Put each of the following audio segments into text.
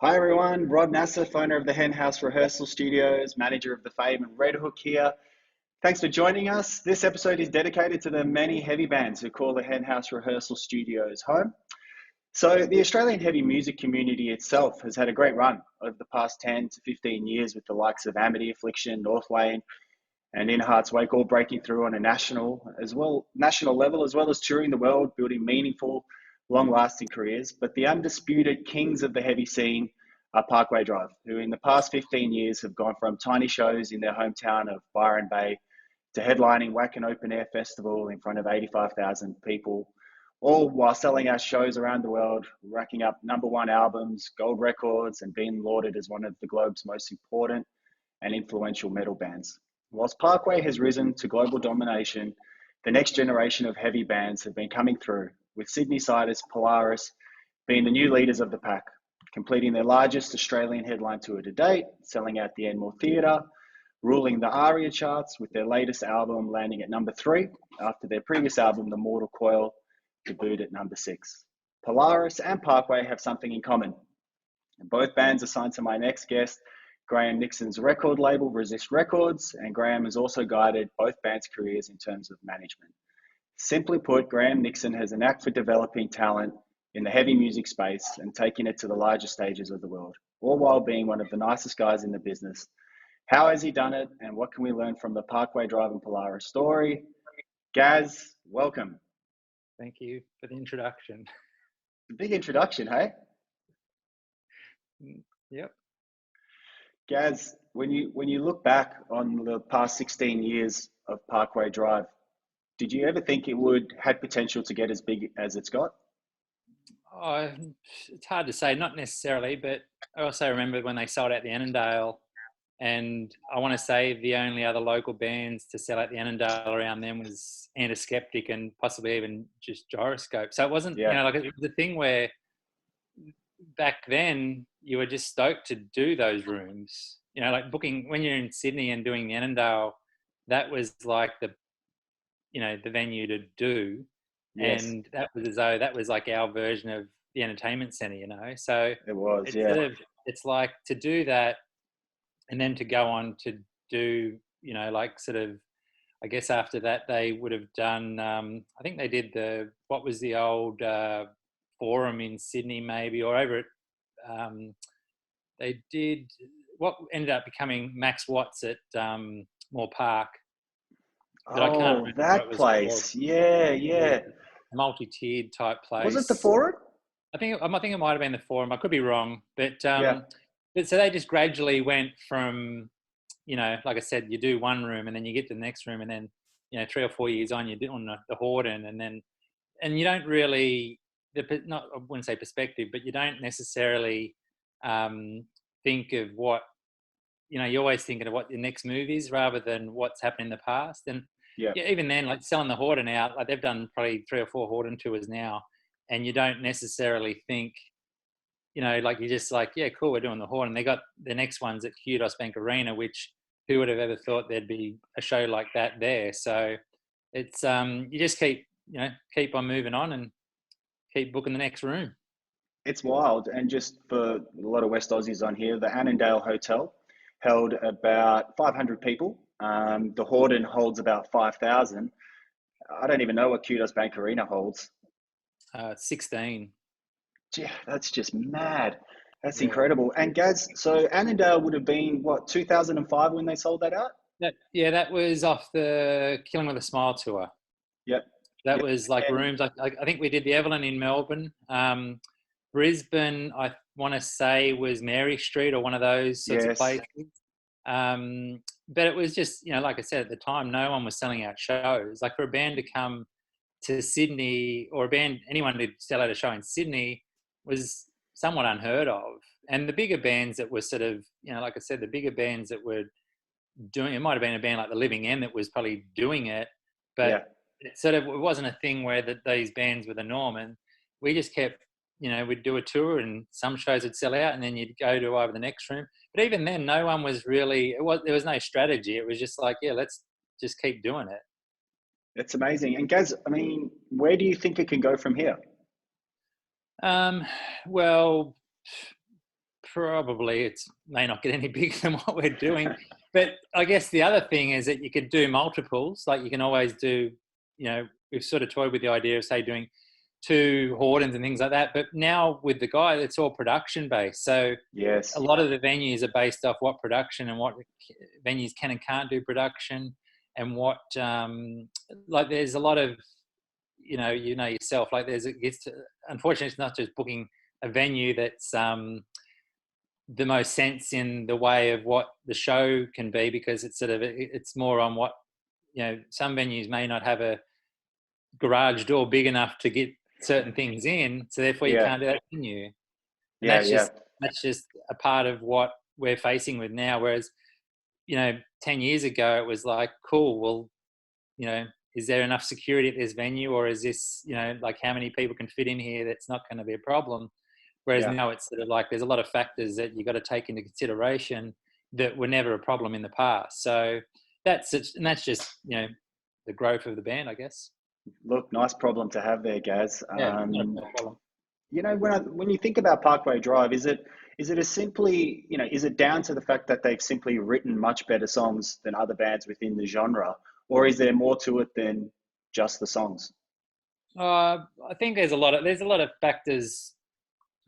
Hi everyone, Rod Nassif, owner of the Hen House Rehearsal Studios, manager of the Fame and Red Hook here. Thanks for joining us. This episode is dedicated to the many heavy bands who call the Hen House Rehearsal Studios home. So the Australian heavy music community itself has had a great run over the past 10 to 15 years with the likes of Amity Affliction, North Lane, and In Heart's Wake all breaking through on a national level, as well as touring the world, building meaningful, long-lasting careers. But the undisputed kings of the heavy scene are Parkway Drive, who in the past 15 years have gone from tiny shows in their hometown of Byron Bay to headlining Wacken Open Air Festival in front of 85,000 people, all while selling out shows around the world, racking up #1 albums, gold records, and being lauded as one of the globe's most important and influential metal bands. Whilst Parkway has risen to global domination, the next generation of heavy bands have been coming through, with Sydney-siders Polaris being the new leaders of the pack, completing their largest Australian headline tour to date, selling out the Enmore Theatre, ruling the ARIA charts with their latest album landing at #3 after their previous album, The Mortal Coil, debuted at #6. Polaris and Parkway have something in common. Both bands are signed to my next guest, Graham Nixon's record label, Resist Records, and Graham has also guided both bands' careers in terms of management. Simply put, Graham Nixon has a knack for developing talent in the heavy music space and taking it to the largest stages of the world, all while being one of the nicest guys in the business. How has he done it, and what can we learn from the Parkway Drive and Polaris story? Gaz, welcome. Thank you for the introduction. A big introduction, hey? Yep. Gaz, when you look back on the past 16 years of Parkway Drive, did you ever think it had potential to get as big as it's got? Oh, it's hard to say, not necessarily, but I also remember when they sold out the Annandale, and I want to say the only other local bands to sell out the Annandale around them was Antiskeptic and possibly even just Gyroscope. So it wasn't, it was the thing where back then you were just stoked to do those rooms. Like booking when you're in Sydney and doing the Annandale, that was like the venue to do. Yes. And that was as though that was like our version of the entertainment centre, So it was, it's like to do that and then to go on to do, I guess after that they would have done, I think they did what was the old Forum in Sydney maybe, or over at, they did what ended up becoming Max Watts at Moore Park. But I can't remember that place. Called. Yeah. Multi-tiered type place. Was it the Forum? I think it might have been the Forum. I could be wrong, but but so they just gradually went from, like I said, you do one room and then you get to the next room, and then 3 or 4 years on you're doing the Horden, and you don't really I wouldn't say perspective, but you don't necessarily think of what you're always thinking of what your next move is rather than what's happened in the past. And even then, like selling the Horden out, like they've done probably 3 or 4 Horden tours now, and you don't necessarily think, like you're just like, yeah, cool, we're doing the Horden. They got the next ones at Kudos Bank Arena, which who would have ever thought there'd be a show like that there? So it's you just keep on moving on and keep booking the next room. It's wild. And just for a lot of West Aussies on here, the Annandale Hotel held about 500 people. The Horden holds about 5,000. I don't even know what Kudos Bank Arena holds. 16. Yeah, that's just mad. That's incredible. And Gaz, so Annandale would have been, 2005 when they sold that out? That was off the Killing with a Smile tour. Yep. That was like rooms. I think we did the Evelyn in Melbourne. Brisbane, I want to say, was Mary Street or one of those sorts of places. But it was just, like I said, at the time, no one was selling out shows. Like for a band to come to Sydney, or anyone to sell out a show in Sydney was somewhat unheard of. And the bigger bands that were sort of, like I said, the bigger bands that were doing, it might have been a band like the Living End that was probably doing it, but it wasn't a thing where these bands were the norm. And we just kept, we'd do a tour and some shows would sell out and then you'd go to either the next room. But even then, no one was really, there was no strategy. It was just like, let's just keep doing it. It's amazing. And Gaz, I mean, where do you think it can go from here? Well, probably it may not get any bigger than what we're doing. But I guess the other thing is that you could do multiples. Like you can always do, we've sort of toyed with the idea of, say, doing 2 Hordens and things like that. But now with the guy, it's all production based. So yes, a lot of the venues are based off what production and what venues can and can't do production, and what like there's a lot of yourself, like unfortunately it's not just booking a venue that's the most sense in the way of what the show can be, because it's more on what some venues may not have a garage door big enough to get certain things in, so therefore you can't do that venue. And that's just a part of what we're facing with now. Whereas 10 years ago it was like, cool, well, is there enough security at this venue, or is this like how many people can fit in here, that's not going to be a problem. Whereas now it's sort of like there's a lot of factors that you've got to take into consideration that were never a problem in the past. So that's just the growth of the band, I guess. Look, nice problem to have there, Gaz. Yeah, not a problem. When you think about Parkway Drive, is it as simply, is it down to the fact that they've simply written much better songs than other bands within the genre, or is there more to it than just the songs? I think there's a lot of factors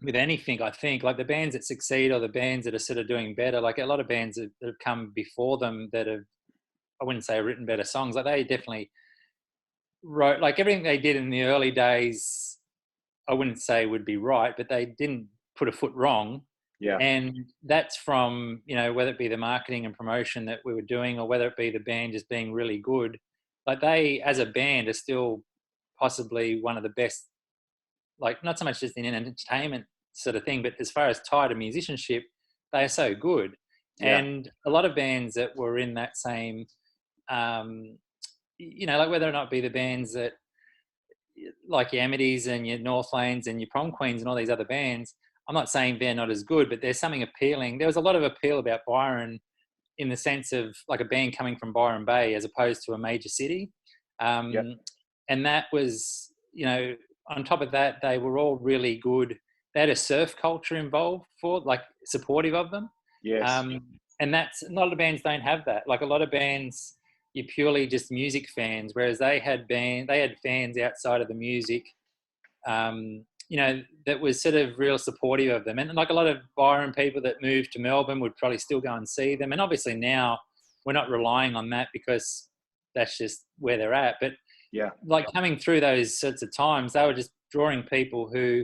with anything. I think like the bands that succeed, or the bands that are sort of doing better, like a lot of bands that have come before them that have, I wouldn't say written better songs, like they definitely wrote, like everything they did in the early days, I wouldn't say would be right, but they didn't put a foot wrong. Yeah. And that's from, whether it be the marketing and promotion that we were doing, or whether it be the band just being really good. Like they, as a band, are still possibly one of the best, like not so much just in an entertainment sort of thing, but as far as tie to musicianship, they are so good. Yeah. And a lot of bands that were in that same, like whether or not be the bands that, like your Amities and your Northlanes and your Prom Queens and all these other bands, I'm not saying they're not as good, but there's something appealing. There was a lot of appeal about Byron in the sense of like a band coming from Byron Bay as opposed to a major city. And that was, on top of that, they were all really good. They had a surf culture involved supportive of them. Yes. And that's, a lot of bands don't have that. Like a lot of bands, you're purely just music fans, whereas they had fans outside of the music, that was sort of real supportive of them. And like a lot of Byron people that moved to Melbourne would probably still go and see them. And obviously now we're not relying on that because that's just where they're at. But like coming through those sorts of times, they were just drawing people who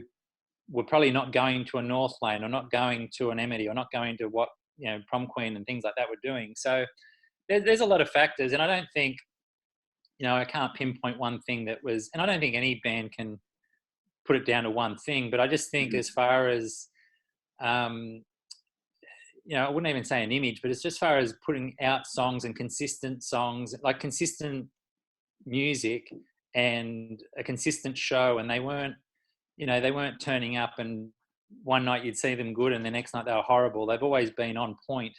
were probably not going to a Northlane, or not going to an Amity, or not going to what, Prom Queen and things like that were doing. So there's a lot of factors, and I don't think, I can't pinpoint one thing that was, and I don't think any band can put it down to one thing, but I just think as far as, I wouldn't even say an image, but it's just as far as putting out songs and consistent songs, like consistent music and a consistent show, and they weren't turning up and one night you'd see them good and the next night they were horrible. They've always been on point,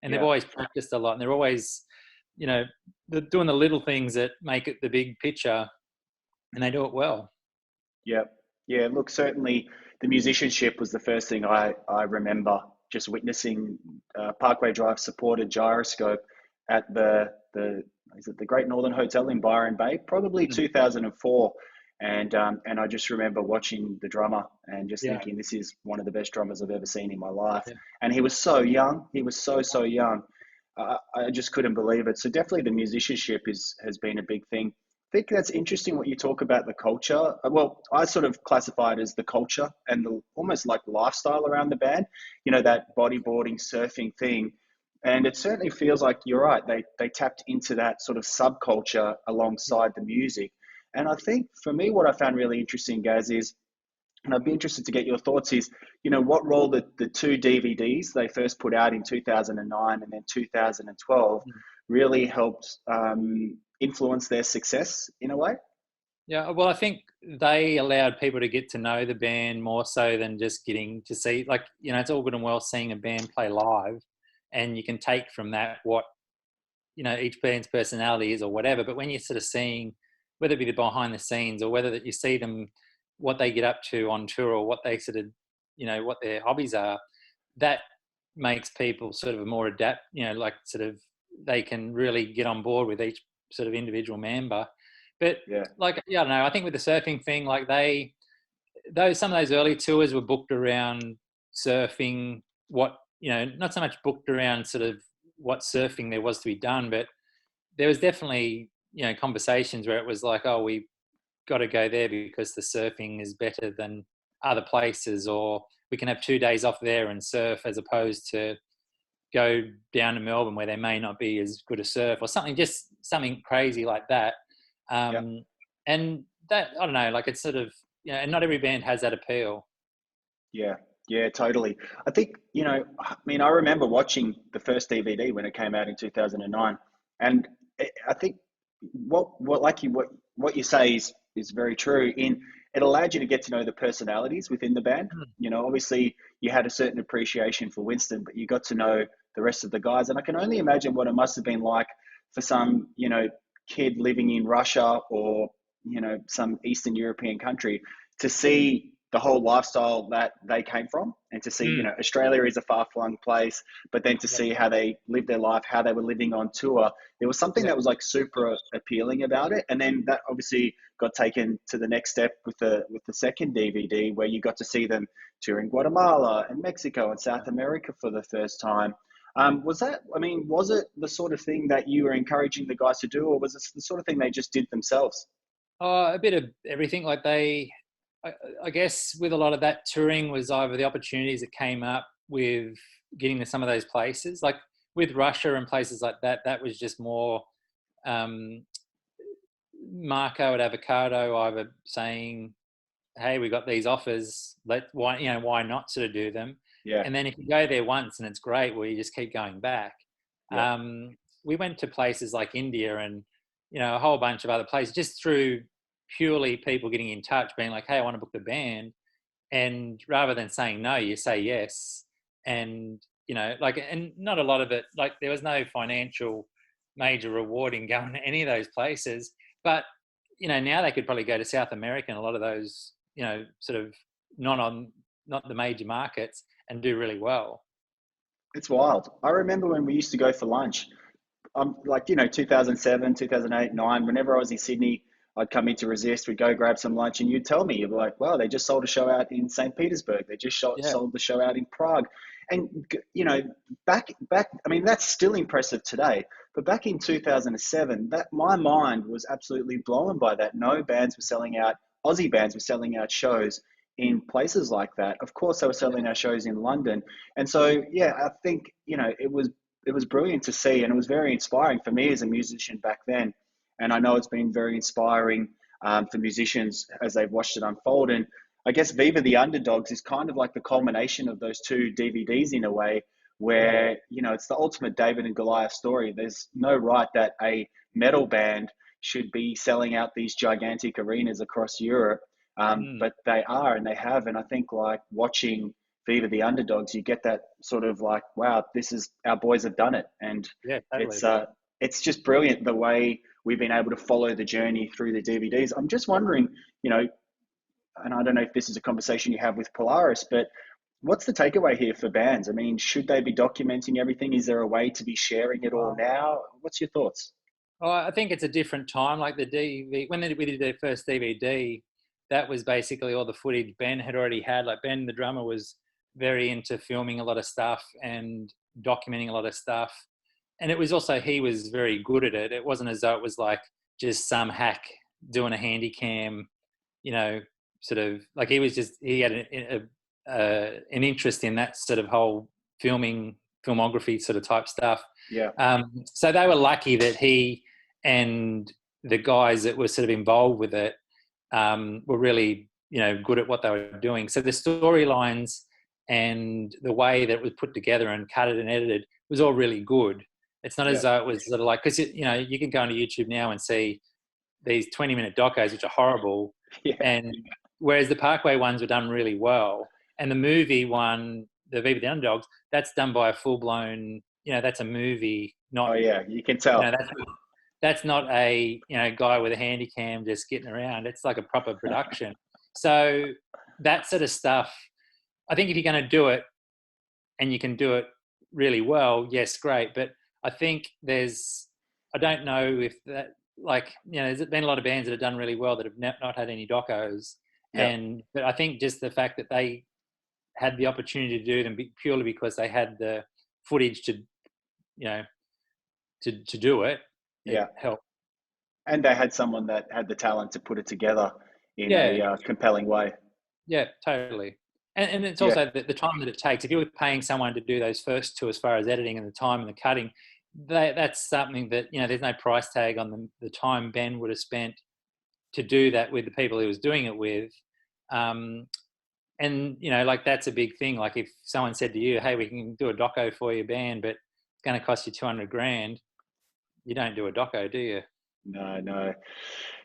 and they've always practiced a lot, and they're always, they're doing the little things that make it the big picture, and they do it well. Yeah, look, certainly the musicianship was the first thing I remember just witnessing. Parkway Drive supported Gyroscope at the Great Northern Hotel in Byron Bay, probably 2004. And I just remember watching the drummer and just thinking, this is one of the best drummers I've ever seen in my life. Yeah. And he was so young. He was so young. I just couldn't believe it. So definitely the musicianship has been a big thing. I think that's interesting what you talk about, the culture. Well, I sort of classify it as the culture and the almost like lifestyle around the band, that bodyboarding, surfing thing. And it certainly feels like you're right. They tapped into that sort of subculture alongside the music. And I think for me, what I found really interesting, Gaz, is, and I'd be interested to get your thoughts, is, what role the 2 DVDs they first put out in 2009 and then 2012 really helped influence their success in a way? Yeah, well, I think they allowed people to get to know the band more so than just getting to see, like, it's all good and well seeing a band play live, and you can take from that what, each band's personality is or whatever. But when you're sort of seeing, whether it be the behind the scenes or whether that you see them, what they get up to on tour, or what they sort of, what their hobbies are, that makes people sort of more adapt, like sort of they can really get on board with each sort of individual member. But like, I don't know, I think with the surfing thing, like some of those early tours were booked around surfing, not so much booked around sort of what surfing there was to be done, but there was definitely, conversations where it was like, oh, we got to go there because the surfing is better than other places, or we can have 2 days off there and surf as opposed to go down to Melbourne where they may not be as good a surf, or just something crazy like that. And that, I don't know, like it's sort of, and not every band has that appeal. Yeah, totally. I think, I remember watching the first DVD when it came out in 2009, and I think what you say is very true. It allowed you to get to know the personalities within the band. Obviously you had a certain appreciation for Winston, but you got to know the rest of the guys, and I can only imagine what it must have been like for some, kid living in Russia or, some Eastern European country to see the whole lifestyle that they came from, and to see, Australia is a far-flung place, but then to see how they lived their life, how they were living on tour. There was something that was like super appealing about it. And then that obviously got taken to the next step with the second DVD, where you got to see them touring Guatemala and Mexico and South America for the first time. Was it the sort of thing that you were encouraging the guys to do, or was it the sort of thing they just did themselves? A bit of everything. Like I guess with a lot of that touring was either the opportunities that came up with getting to some of those places, like with Russia and places like that. That was just more Marco at Avocado either saying, "Hey, we got these offers. Why not sort of do them?" Yeah. And then if you go there once and it's great, well, you just keep going back. Yeah. We went to places like India and a whole bunch of other places just through purely people getting in touch, being like, "Hey, I want to book the band," and rather than saying no, you say yes. And and not a lot of it, like there was no financial major reward in going to any of those places, but now they could probably go to South America and a lot of those sort of not the major markets and do really well. It's wild. I remember when we used to go for lunch, 2007, 2008, 9, whenever I was in Sydney, I'd come into Resist, we'd go grab some lunch, and you'd tell me, you'd be like, "Wow, they just sold a show out in St. Petersburg. They just sold the show out in Prague." And, back, I mean, that's still impressive today. But back in 2007, my mind was absolutely blown by that. No bands were selling out, Aussie bands were selling out shows in places like that. Of course, they were selling our shows in London. And so, I think, it was brilliant to see, and it was very inspiring for me as a musician back then. And I know it's been very inspiring for musicians as they've watched it unfold. And I guess Viva the Underdogs is kind of like the culmination of those two DVDs in a way, where, it's the ultimate David and Goliath story. There's no right that a metal band should be selling out these gigantic arenas across Europe. But they are, and they have. And I think like watching Viva the Underdogs, you get that sort of like, wow, this is, our boys have done it. And totally. It's just brilliant the way we've been able to follow the journey through the DVDs. I'm just wondering, and I don't know if this is a conversation you have with Polaris, but what's the takeaway here for bands? I mean, should they be documenting everything? Is there a way to be sharing it all now? What's your thoughts? Oh, I think it's a different time. Like the DVD, when we did their first DVD, that was basically all the footage Ben had already had. Like Ben, the drummer, was very into filming a lot of stuff and documenting a lot of stuff. And it was also, he was very good at it. It wasn't as though it was like just some hack doing a handy cam, sort of like he had an interest in that sort of whole filmography sort of type stuff. Yeah. So they were lucky that he and the guys that were sort of involved with it were really, good at what they were doing. So the storylines and the way that it was put together and cut it and edited was all really good. It's not as though it was sort of like, because, you can go onto YouTube now and see these 20-minute docos, which are horrible. Yeah. And whereas the Parkway ones were done really well. And the movie one, the Viva the Underdogs, that's done by a full-blown, that's a movie. Not, oh, yeah, you can tell. That's not a, guy with a handy cam just getting around. It's like a proper production. So that sort of stuff, I think if you're going to do it, and you can do it really well, yes, great. But I think I don't know if that, like, there's been a lot of bands that have done really well that have not had any docos. Yeah. But I think just the fact that they had the opportunity to do them purely because they had the footage to, to do it, Yeah. it helped. And they had someone that had the talent to put it together in Yeah, a compelling way. yeah, totally. And it's Yeah. also the time that it takes. If you were paying someone to do those first two, as far as editing and the time and the cutting, that's something that, there's no price tag on the time Ben would have spent to do that with the people he was doing it with. And, like, that's a big thing. Like, if someone said to you, hey, we can do a doco for your band, but it's going to cost you 200 grand, you don't do a doco, do you? No, no.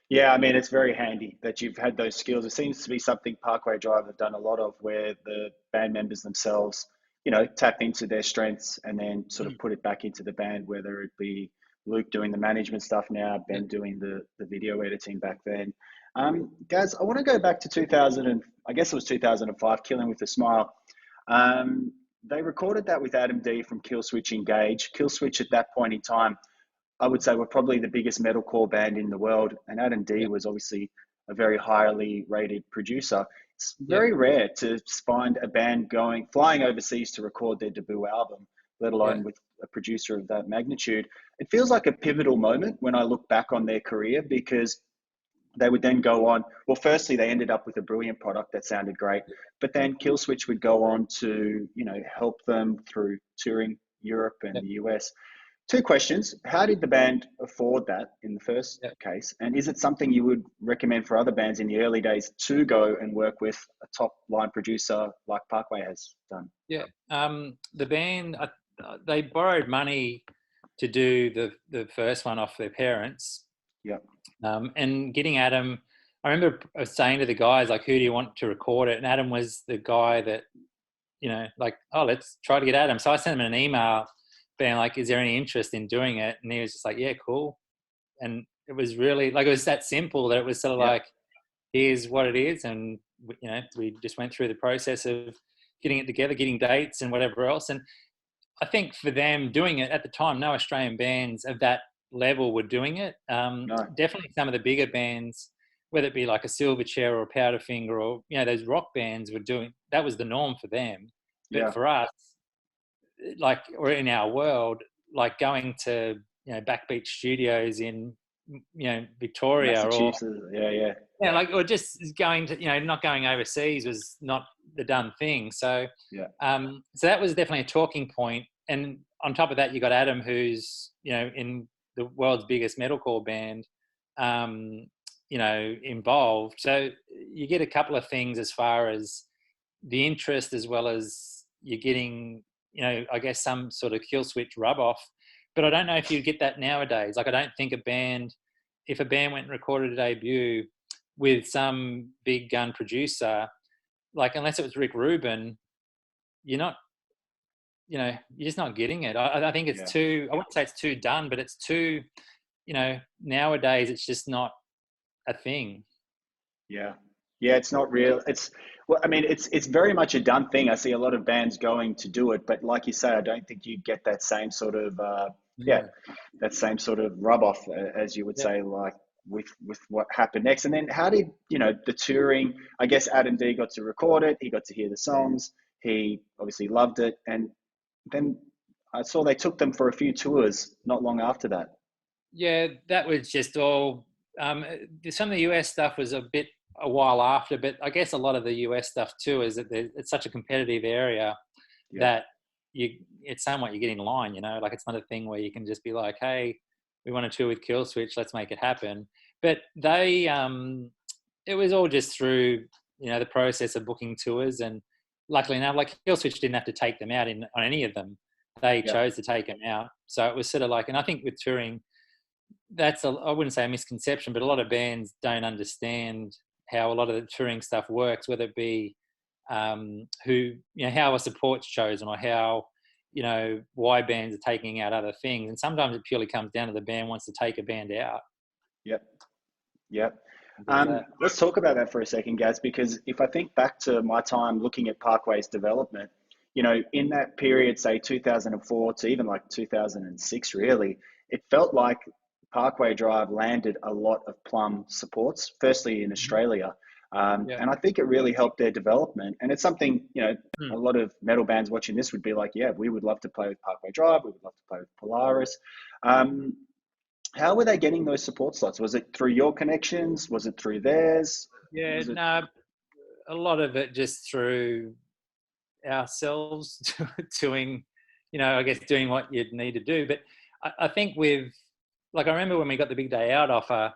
Yeah, I mean, it's very handy that you've had those skills. It seems to be something Parkway Drive have done a lot of, where the band members themselves, tap into their strengths and then sort of put it back into the band, whether it be Luke doing the management stuff now, Ben doing the video editing back then. Guys, I want to go back to 2000, and I guess it was 2005, Killing with a Smile. They recorded that with Adam D from Killswitch Engage. Killswitch at that point in time, I would say, we're probably the biggest metalcore band in the world, and Adam D was obviously a very highly rated producer. It's very rare to find a band flying overseas to record their debut album, let alone with a producer of that magnitude. It feels like a pivotal moment when I look back on their career, because they would then go on. Well, firstly, they ended up with a brilliant product that sounded great, but then Killswitch would go on to, help them through touring Europe and the US. Two questions. How did the band afford that in the first case? And is it something you would recommend for other bands in the early days to go and work with a top line producer like Parkway has done? Yeah. The band, they borrowed money to do the first one off their parents. Yeah. And getting Adam, I remember saying to the guys, like, who do you want to record it? And Adam was the guy that, like, oh, let's try to get Adam. So I sent him an email being like, is there any interest in doing it? And he was just like, yeah, cool. And it was really, like, it was that simple that it was sort of like, here's what it is. And, we just went through the process of getting it together, getting dates and whatever else. And I think for them doing it at the time, no Australian bands of that level were doing it. No. Definitely some of the bigger bands, whether it be like a Silverchair or a Powderfinger or, those rock bands were doing, that was the norm for them. But for us, like, or in our world, like going to, Backbeat Studios in, Victoria Massachusetts. or like, or just going to, not going overseas was not the done thing. So, so that was definitely a talking point. And on top of that, you got Adam, who's, in the world's biggest metalcore band, involved. So you get a couple of things as far as the interest, as well as you're getting, I guess some sort of Killswitch rub off. But I don't know if you get that nowadays. Like, I don't think if a band went and recorded a debut with some big gun producer, like, unless it was Rick Rubin, you're just not getting it. I think it's too, I wouldn't say it's too done, but it's too, nowadays it's just not a thing. Yeah, it's not real. Well, I mean, it's very much a done thing. I see a lot of bands going to do it, but like you say, I don't think you get that same sort of that same sort of rub off, as you would say, like with what happened next. And then how did the touring? I guess Adam D got to record it. He got to hear the songs. He obviously loved it, and then I saw they took them for a few tours not long after that. Yeah, that was just all. Some of the US stuff was a while after, but I guess a lot of the US stuff too is that it's such a competitive area that it's somewhat you get in line, like, it's not a thing where you can just be like, hey, we want to tour with Killswitch, let's make it happen. But they, it was all just through, the process of booking tours. And luckily enough, like, Killswitch didn't have to take them out on any of them. They chose to take them out. So it was sort of like, and I think with touring, I wouldn't say a misconception, but a lot of bands don't understand how a lot of the touring stuff works, whether it be how a support's chosen, or how, why bands are taking out other things. And sometimes it purely comes down to the band wants to take a band out. Yep. Let's talk about that for a second, Gaz, because if I think back to my time looking at Parkway's development, you know, in that period, say 2004 to even like 2006, really, it felt like Parkway Drive landed a lot of Plum supports, firstly in Mhm. Australia. Yeah. And I think it really helped their development. And it's something, you know, a Mm. lot of metal bands watching this would be like, yeah, we would love to play with Parkway Drive. We would love to play with Polaris. Um, how were they getting those support slots? Was it through your connections? Was it through theirs? Yeah, Was it? no, a lot of it just through ourselves doing, I guess doing what you'd need to do. But I think with, like, I remember when we got the Big Day Out offer,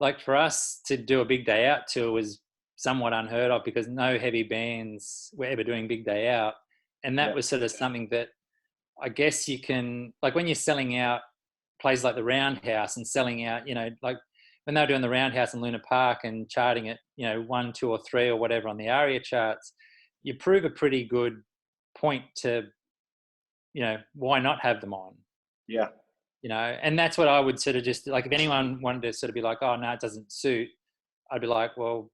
like for us to do a Big Day Out tour was somewhat unheard of because no heavy bands were ever doing Big Day Out. And that Yeah, was sort of something that I guess you can, like when you're selling out places like the Roundhouse and selling out, like when they were doing the Roundhouse in Luna Park and charting it, 1, 2, or 3 or whatever on the ARIA charts, you prove a pretty good point to, why not have them on? yeah, And that's what I would sort of just like, if anyone wanted to sort of be like, oh, no, it doesn't suit, I'd be like, well,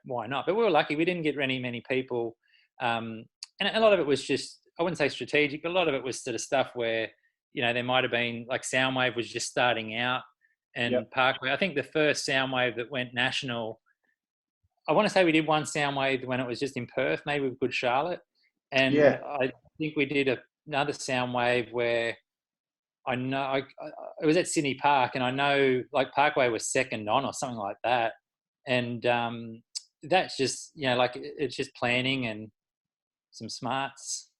why not? But we were lucky. We didn't get many people. And a lot of it was just, I wouldn't say strategic, but a lot of it was sort of stuff where, there might have been like Soundwave was just starting out yep, and Parkway. I think the first Soundwave that went national, I want to say we did one Soundwave when it was just in Perth, maybe with Good Charlotte. And yeah, I think we did another Soundwave where I know it was at Sydney Park, and I know like Parkway was second on or something like that. And that's just, like it's just planning and some smarts.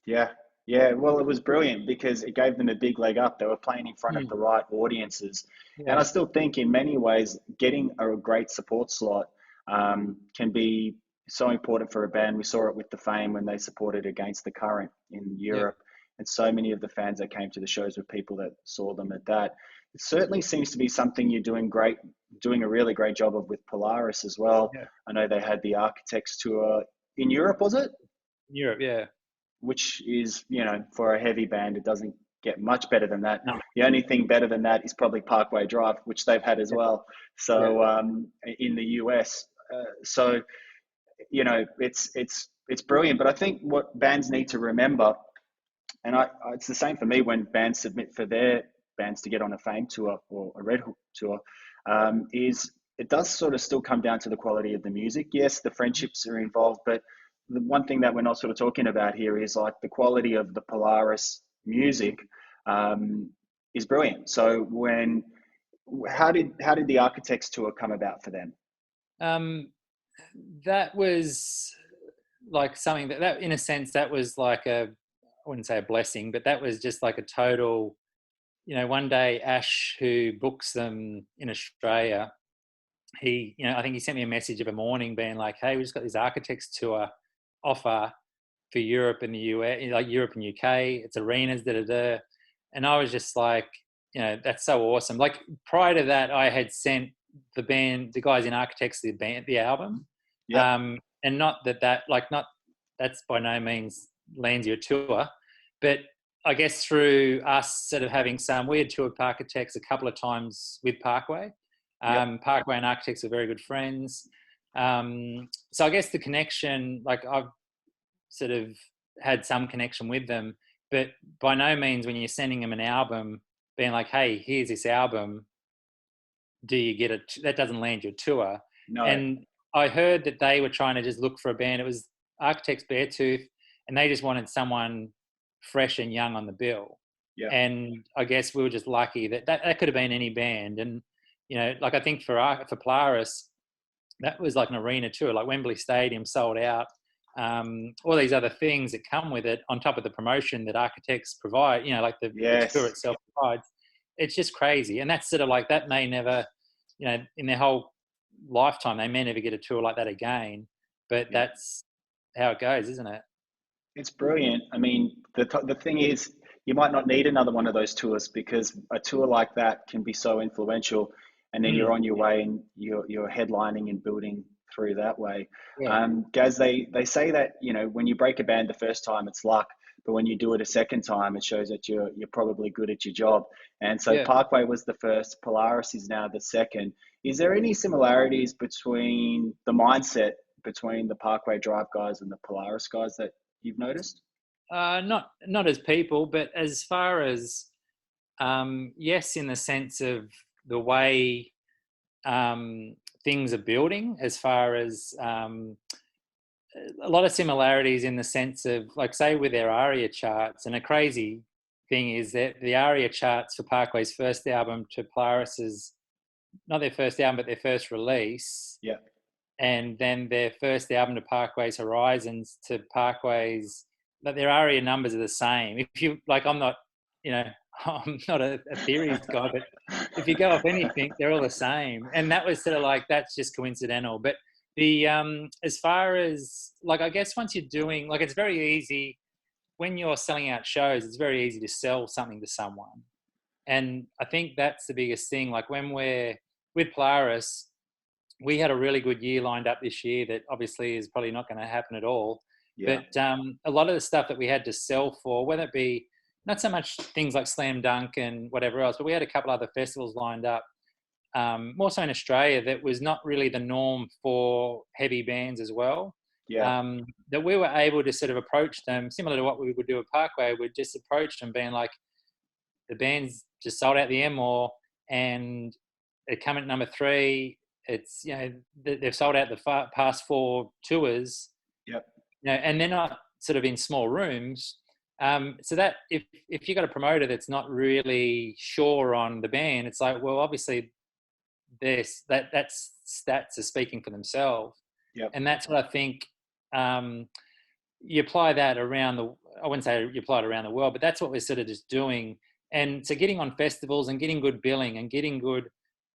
yeah, yeah. Well, it was brilliant because it gave them a big leg up. They were playing in front of the Mm, right audiences. And I yeah, still think in many ways, getting a great support slot can be so important for a band. We saw it with the Fame when they supported Against the Current in yeah, Europe. And so many of the fans that came to the shows were people that saw them at that. It certainly seems to be something you're doing a really great job of with Polaris as well. yeah. I know they had the Architects tour in Europe, was it? Europe, yeah. Which is, you know, for a heavy band, it doesn't get much better than that. No, The only thing better than that is probably Parkway Drive, which they've had as yeah, well. yeah. So in the US, so you know, it's brilliant. But I think what bands need to remember, and it's the same for me when bands submit for their bands to get on a Fame tour or a Red Hook tour, is it does sort of still come down to the quality of the music. Yes, the friendships are involved, but the one thing that we're not sort of talking about here is like the quality of the Polaris music um, is brilliant. So how did the Architects tour come about for them? That was like something that in a sense that was like I wouldn't say a blessing, but that was just like a total, one day Ash, who books them in Australia, he, I think he sent me a message of a morning being like, hey, we just got this Architects tour offer for Europe and the US, like Europe and UK. It's arenas, da da da. And I was just like, that's so awesome. Like prior to that, I had sent the guys in Architects, the album, Yep. and not that like not that's by no means lands you a tour, but I guess through us sort of having we had toured Architects a couple of times with Parkway. Yep. Parkway and Architects are very good friends. So I guess the connection, like I've sort of had some connection with them, but by no means when you're sending them an album, being like, hey, here's this album, do you get it? That doesn't land your tour. No. And I heard that they were trying to just look for a band. It was Architects Beartooth, and they just wanted someone fresh and young on the bill. Yep. And I guess we were just lucky that could have been any band. And, like I think for Polaris, that was like an arena tour, like Wembley Stadium sold out. All these other things that come with it on top of the promotion that Architects provide, like the tour Yes. itself provides. It's just crazy. And that's sort of like, that may never, in their whole lifetime, they may never get a tour like that again. But Yep. that's how it goes, isn't it? It's brilliant. I mean, the thing is, you might not need another one of those tours because a tour like that can be so influential, and then you're Mm, on your way and you're headlining and building through that way. yeah, Gaz, they say that, you know, when you break a band the first time, it's luck, but when you do it a second time, it shows that you're probably good at your job. And so yeah. Parkway was the first, Polaris is now the second. Is there any similarities between the mindset between the Parkway Drive guys and the Polaris guys that you've noticed? Not as people, but as far as yes, in the sense of the way things are building, as far as a lot of similarities in the sense of, like, say, with their ARIA charts. And a crazy thing is that the ARIA charts for Parkway's first album to Polaris's, not their first album, but their first release. Yeah. And then their first album to Parkway's Horizons to Parkway's, but their ARIA numbers are the same. If you, like, I'm not, you know, I'm not a theories guy, but if you go off anything, they're all the same. And that was sort of like, that's just coincidental. But the, as far as, like, I guess once you're doing, like, it's very easy when you're selling out shows, it's very easy to sell something to someone. And I think that's the biggest thing. Like, when we're with Polaris, we had a really good year lined up this year that obviously is probably not going to happen at all. Yeah. But a lot of the stuff that we had to sell for, whether it be not so much things like Slam Dunk and whatever else, but we had a couple other festivals lined up, more so in Australia, that was not really the norm for heavy bands as well. Yeah. That we were able to sort of approach them, similar to what we would do at Parkway. We'd just approach them being like, the band's just sold out the Enmore and they're coming at number 3. It's, you know, they've sold out the past 4 tours. Yep. You know, and they're not sort of in small rooms. So that if you got a promoter that's not really sure on the band, it's like, well, obviously that's stats are speaking for themselves. Yep. And that's what I think. You apply that around I wouldn't say you apply it around the world, but that's what we're sort of just doing. And so getting on festivals and getting good billing and getting good.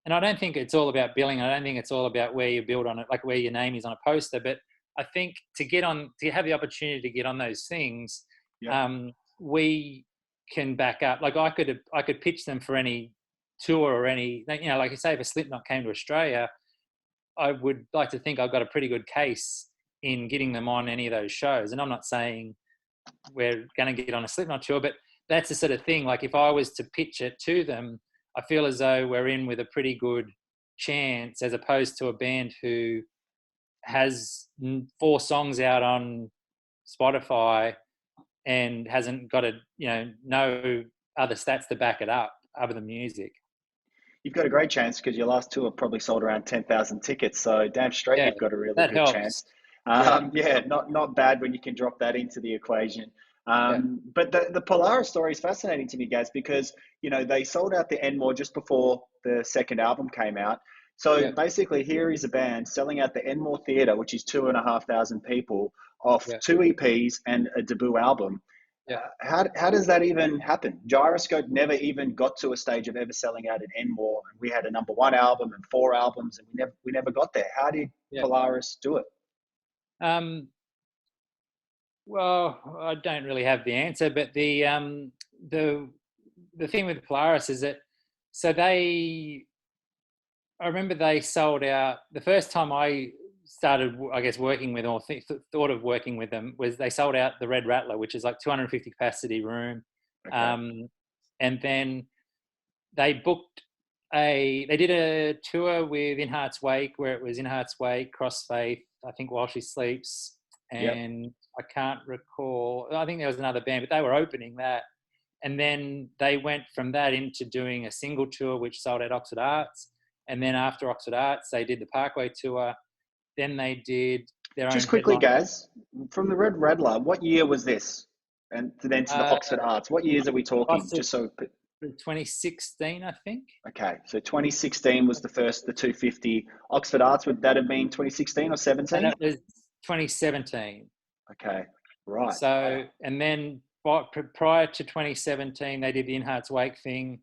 And I don't think it's all about billing. I don't think it's all about where you build on it, like where your name is on a poster. But I think to have the opportunity to get on those things, we can back up. Like, I could pitch them for any tour or any, you know, like you say, if a Slipknot came to Australia, I would like to think I've got a pretty good case in getting them on any of those shows. And I'm not saying we're going to get on a Slipknot tour, but that's the sort of thing. Like, if I was to pitch it to them, I feel as though we're in with a pretty good chance, as opposed to a band who has 4 songs out on Spotify and hasn't got no other stats to back it up other than music. You've got a great chance because your last tour probably sold around 10,000 tickets. So damn straight, you've got a really good chance. Not bad when you can drop that into the equation. But the Polaris story is fascinating to me, Gaz, because, you know, they sold out the Enmore just before the second album came out. So basically, here is a band selling out the Enmore Theatre, which is 2,500 people, off 2 EPs and a debut album. How does that even happen? Gyroscope never even got to a stage of ever selling out an Enmore. We had a number 1 album and 4 albums, and we never got there. How did Polaris do it? Well, I don't really have the answer, but the thing with Polaris is that, I remember they sold out the first time I started, I guess, working with, or thought of working with them, was they sold out the Red Rattler, which is like 250 capacity room. And then they they did a tour with In Heart's Wake, where it was In Heart's Wake, Crossfaith, I think While She Sleeps, and I can't recall, I think there was another band, but they were opening that. And then they went from that into doing a single tour, which sold at Oxford Arts. And then after Oxford Arts, they did the Parkway tour. Then they did their own. Just quickly, Gaz, from the Red Rattler, what year was this? And then to the Oxford Arts, what years are we talking? Just so 2016, I think. Okay, so 2016 was the 250. Oxford Arts, would that have been 2016 or 17? And it was 2017. Okay, right. So, and then prior to 2017, they did the In Heart's Wake thing.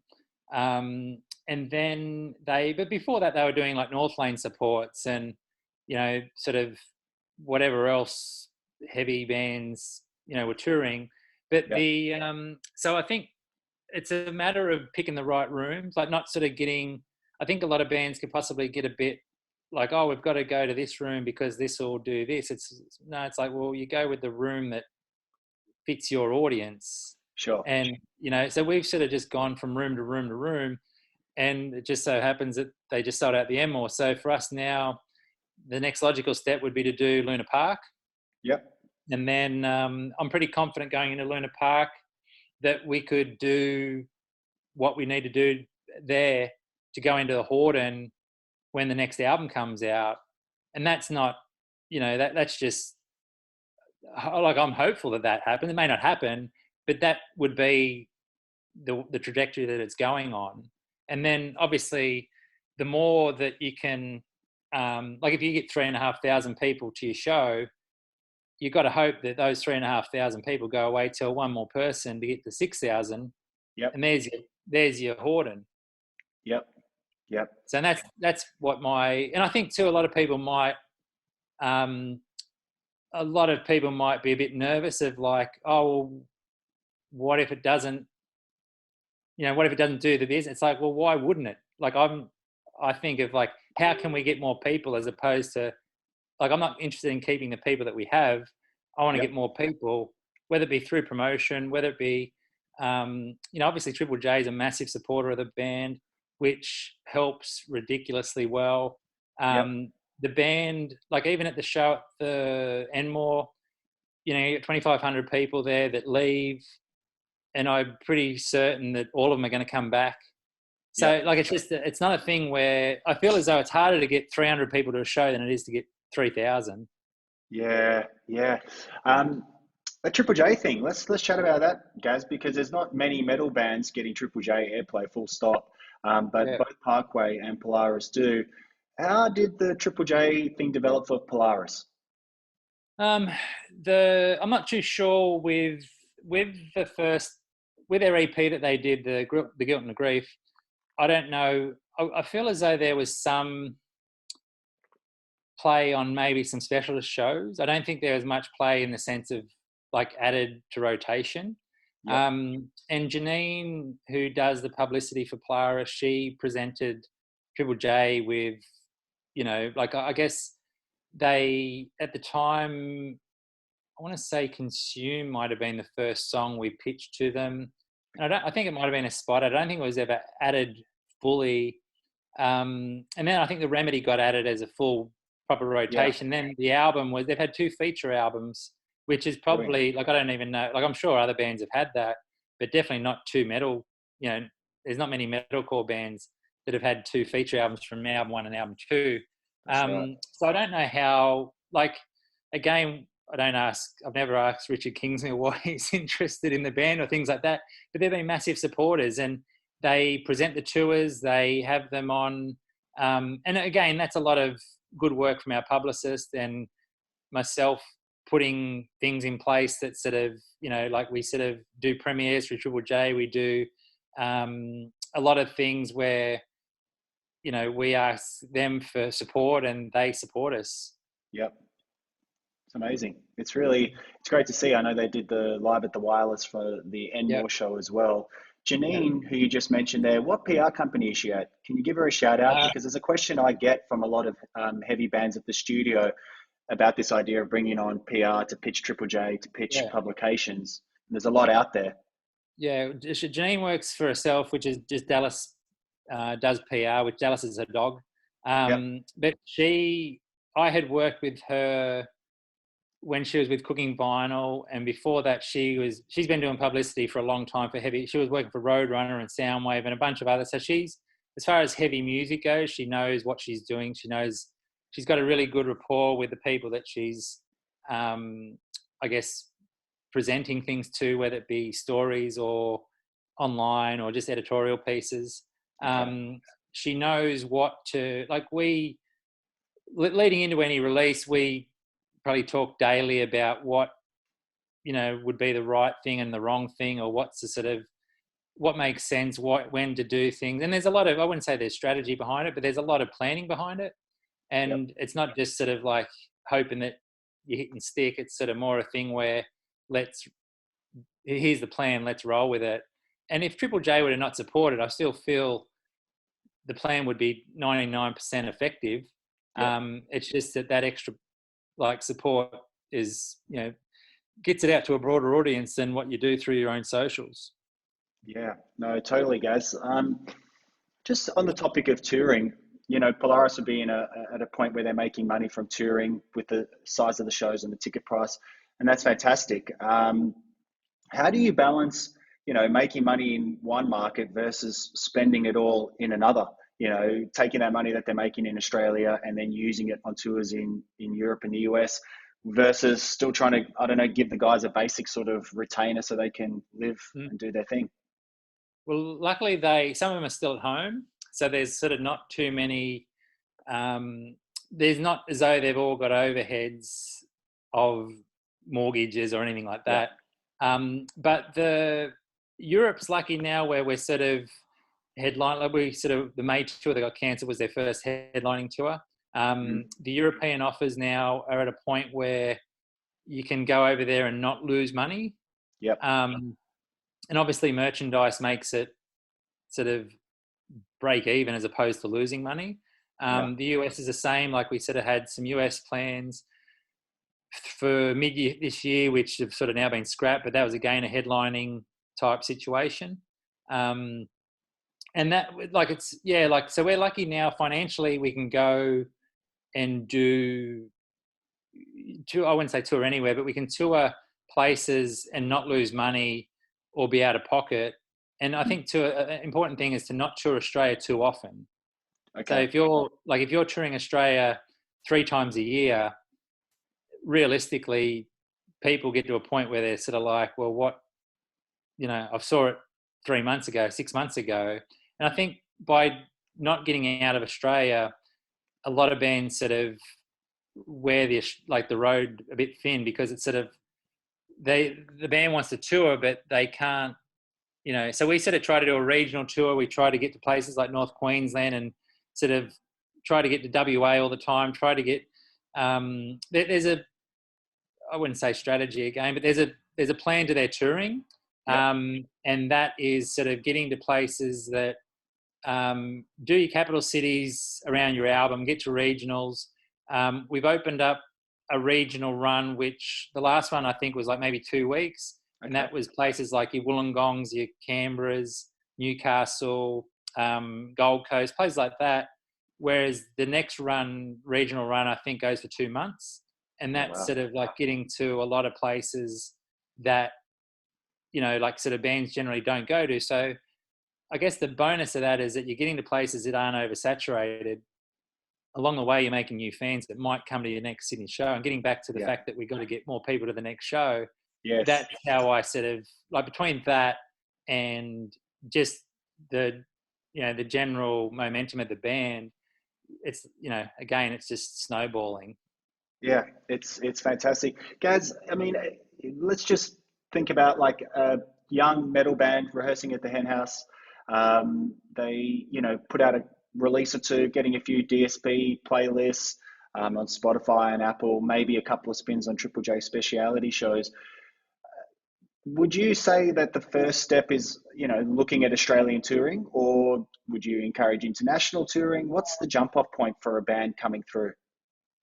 And then but before that, they were doing like North Lane supports and, you know, sort of whatever else heavy bands, you know, were touring. But so I think it's a matter of picking the right rooms, like not sort of getting, I think a lot of bands could possibly get a bit like, oh, we've got to go to this room because this will do this. It's like, well, you go with the room that fits your audience. Sure. And, you know, so we've sort of just gone from room to room to room. And it just so happens that they just sold out the Enmore. So for us now, the next logical step would be to do Luna Park. Yep. And then I'm pretty confident going into Luna Park that we could do what we need to do there to go into the Horden when the next album comes out. And that's not, that's just like, I'm hopeful that happens. It may not happen, but that would be the trajectory that it's going on. And then obviously the more that you can, like if you get 3,500 people to your show, you've got to hope that those 3,500 people go away, tell one more person to get to 6,000. Yep. And there's your Horden. Yep. So that's what and I think too, a lot of people might be a bit nervous of like, oh, what if it doesn't, what if it doesn't do the business? It's like, well, why wouldn't it? Like I think of like, how can we get more people, as opposed to, like, I'm not interested in keeping the people that we have. I want to get more people, whether it be through promotion, whether it be, obviously Triple J is a massive supporter of the band, which helps ridiculously well. The band, like even at the show at the Enmore, you get 2,500 people there that leave, and I'm pretty certain that all of them are going to come back. So like, it's not a thing where I feel as though it's harder to get 300 people to a show than it is to get 3,000. Yeah. A Triple J thing. Let's chat about that, Gaz, because there's not many metal bands getting Triple J airplay, full stop. But both Parkway and Polaris do. How did the Triple J thing develop for Polaris? I'm not too sure with their EP that they did, the Guilt and the Grief. I don't know. I feel as though there was some play on maybe some specialist shows. I don't think there was much play in the sense of like added to rotation. And Janine, who does the publicity for Polaris, she presented Triple J with, like, I guess they, at the time, I want to say Consume might have been the first song we pitched to them. And I think it might have been a spot. I don't think it was ever added fully. And then I think the Remedy got added as a full proper rotation. Then the album they've had 2 feature albums, which is probably, like, I don't even know, like, I'm sure other bands have had that, but definitely not 2 metal, there's not many metalcore bands that have had 2 feature albums from album 1 and album 2. Right. So I don't know how, like, again, I've never asked Richard Kingsmill why he's interested in the band or things like that, but they've been massive supporters, and they present the tours, they have them on. And again, that's a lot of good work from our publicist and myself, putting things in place that sort of, like we sort of do premieres for Triple J. We do a lot of things where, we ask them for support and they support us. Yep. It's amazing. It's great to see. I know they did the Live at the Wireless for the Enmore show as well. Janine, who you just mentioned there, what PR company is she at? Can you give her a shout out? Because there's a question I get from a lot of heavy bands at the studio about this idea of bringing on PR to pitch Triple J, to pitch publications. There's a lot out there. Yeah, Janine works for herself, which is just Dallas does PR, which Dallas is her dog. But I had worked with her when she was with Cooking Vinyl, and before that she's been doing publicity for a long time for heavy. She was working for Roadrunner and Soundwave and a bunch of others. So she's, as far as heavy music goes, she knows what she's doing. She knows, she's got a really good rapport with the people that she's, I guess, presenting things to, whether it be stories or online or just editorial pieces. She knows what to, like, leading into any release, we probably talk daily about what, would be the right thing and the wrong thing, or what's the sort of, what makes sense, when to do things. And there's a lot of, I wouldn't say there's strategy behind it, but there's a lot of planning behind it. And it's not just sort of like hoping that you hit and stick. It's sort of more a thing where here's the plan, let's roll with it. And if Triple J were to not support it, I still feel the plan would be 99% effective. It's just that extra, like, support is, gets it out to a broader audience than what you do through your own socials. Yeah, no, totally, Gaz. Just on the topic of touring, Polaris would be at a point where they're making money from touring with the size of the shows and the ticket price. and that's fantastic. How do you balance, making money in one market versus spending it all in another? Taking that money that they're making in Australia and then using it on tours in Europe and the US, versus still trying to, I don't know, give the guys a basic sort of retainer so they can live and do their thing. Well, luckily some of them are still at home, so there's sort of not too many. There's not as though they've all got overheads of mortgages or anything like that. But Europe's lucky now where we're sort of the May tour that got cancelled was their first headlining tour. The European offers now are at a point where you can go over there and not lose money. And obviously merchandise makes it sort of break even as opposed to losing money. The US is the same. Like we sort of had some US plans for mid-year this year, which have sort of now been scrapped, but that was again a headlining type situation. And that, so we're lucky now financially we can go and do, I wouldn't say tour anywhere, but we can tour places and not lose money or be out of pocket. And I think an important thing is to not tour Australia too often. So if you're touring Australia 3 times a year, realistically, people get to a point where they're sort of like, well, what, I saw it 3 months ago, 6 months ago. And I think by not getting out of Australia, a lot of bands sort of wear the road a bit thin, because it's sort of, the band wants to tour, but they can't, so we sort of try to do a regional tour. We try to get to places like North Queensland and sort of try to get to WA all the time, try to get, there's a, I wouldn't say strategy again, but there's a plan to their touring. And that is sort of getting to places that do your capital cities around your album, get to regionals. We've opened up a regional run, which the last one I think was like maybe 2 weeks. And that was places like your Wollongongs, your Canberras, Newcastle, Gold Coast, places like that. Whereas the next regional run, I think goes for 2 months. And that's sort of like getting to a lot of places that, like sort of bands generally don't go to. So I guess the bonus of that is that you're getting to places that aren't oversaturated. Along the way, you're making new fans that might come to your next Sydney show. And getting back to the fact that we've got to get more people to the next show. Yes. That's how I sort of, like, between that and just the general momentum of the band, it's, again, it's just snowballing. Yeah, it's fantastic. Gaz, I mean, let's just think about like a young metal band rehearsing at the Hen House. They, put out a release or two, getting a few DSP playlists on Spotify and Apple, maybe a couple of spins on Triple J speciality shows. Would you say that the first step is, looking at Australian touring, or would you encourage international touring? What's the jump off point for a band coming through?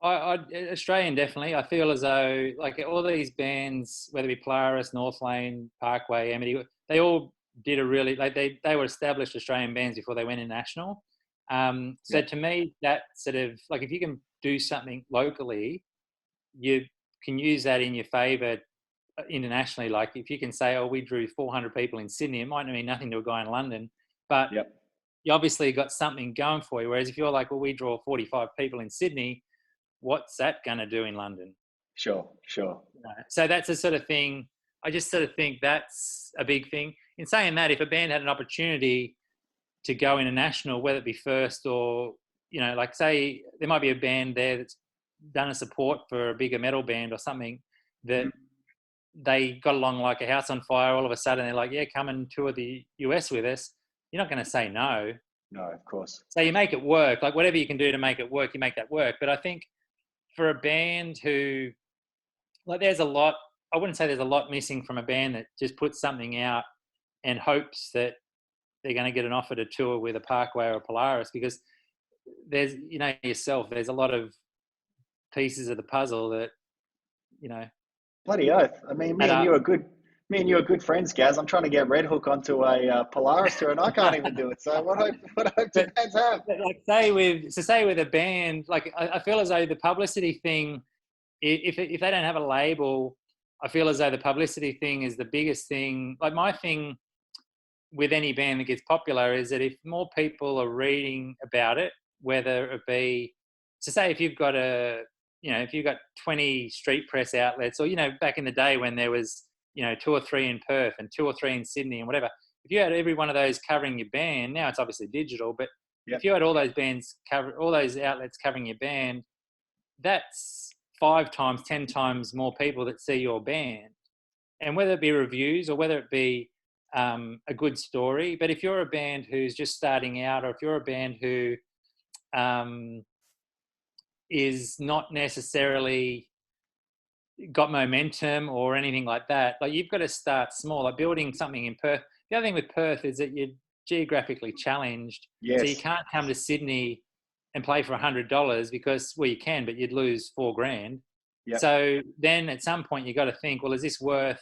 Australian, definitely. I feel as though like all these bands, whether it be Polaris, North Lane, Parkway, Amity, they all did a really, like they were established Australian bands before they went international. So to me, that sort of, like, if you can do something locally, you can use that in your favour internationally. Like if you can say, oh, we drew 400 people in Sydney, it might mean nothing to a guy in London, but you obviously got something going for you. Whereas if you're like, well, we draw 45 people in Sydney, what's that going to do in London? Sure. So that's the sort of thing. I just sort of think that's a big thing. In saying that, if a band had an opportunity to go international, whether it be first or, like say there might be a band there that's done a support for a bigger metal band or something that they got along like a house on fire, all of a sudden they're like, yeah, come and tour the US with us. You're not going to say no. No, of course. So you make it work. Like whatever you can do to make it work, you make that work. But I think for a band who, like there's a lot, I wouldn't say there's a lot missing from a band that just puts something out and hopes that they're going to get an offer to tour with a Parkway or a Polaris, because there's, yourself, there's a lot of pieces of the puzzle that, Bloody oath. I mean, me and you are good friends, Gaz. I'm trying to get Red Hook onto a Polaris tour and I can't even do it. So what hope do bands have? Like say with a band, like I feel as though the publicity thing, if they don't have a label, I feel as though the publicity thing is the biggest thing. Like my thing with any band that gets popular is that if more people are reading about it, whether it be, so say if you've got if you've got 20 street press outlets, or, back in the day when there was, 2 or 3 in Perth and 2 or 3 in Sydney and whatever, if you had every one of those covering your band, now it's obviously digital, but if you had all those all those outlets covering your band, that's 5 times, 10 times more people that see your band. And whether it be reviews or whether it be a good story, but if you're a band who's just starting out, or if you're a band who is not necessarily got momentum or anything like that, like you've got to start small, like building something in Perth. The other thing with Perth is that you're geographically challenged. Yes. So you can't come to Sydney and play for $100 because, well, you can, but you'd lose $4,000. Yep. So then at some point you got to think, well, is this worth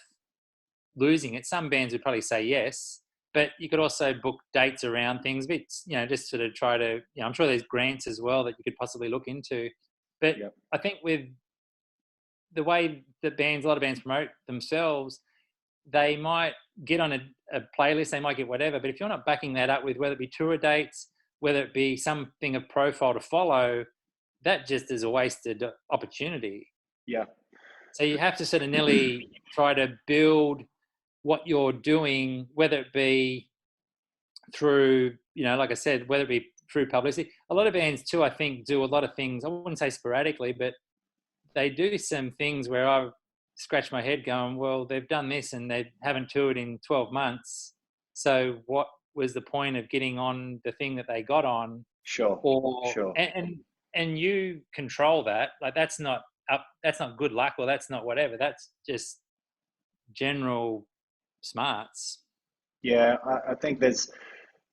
losing it? Some bands would probably say yes, but you could also book dates around things, but just sort of try to, I'm sure there's grants as well that you could possibly look into. But I think with the way that a lot of bands promote themselves, they might get on a playlist, they might get whatever, but if you're not backing that up with whether it be tour dates, whether it be something of profile to follow, that just is a wasted opportunity. Yeah. So you have to sort of nearly try to build what you're doing, whether it be through, like I said, whether it be through publicity. A lot of bands too, I think, do a lot of things, I wouldn't say sporadically, but they do some things where I scratch my head going, well, they've done this and they haven't toured in 12 months. So what was the point of getting on the thing that they got on? Sure. And you control that. Like that's not good luck, or that's not whatever. That's just general smarts. Yeah, I think there's,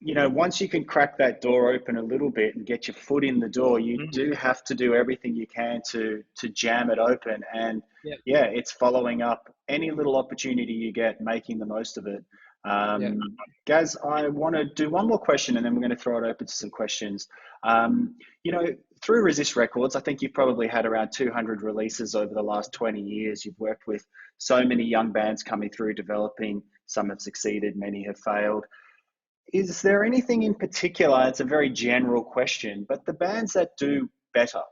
once you can crack that door open a little bit and get your foot in the door, you do have to do everything you can to jam it open. And it's following up any little opportunity you get, making the most of it. Gaz, I want to do one more question and then we're going to throw it open to some questions. Through Resist Records, I think you've probably had around 200 releases over the last 20 years. You've worked with so many young bands coming through, developing. Some have succeeded, many have failed. Is there anything in particular, it's a very general question, but the bands that do better,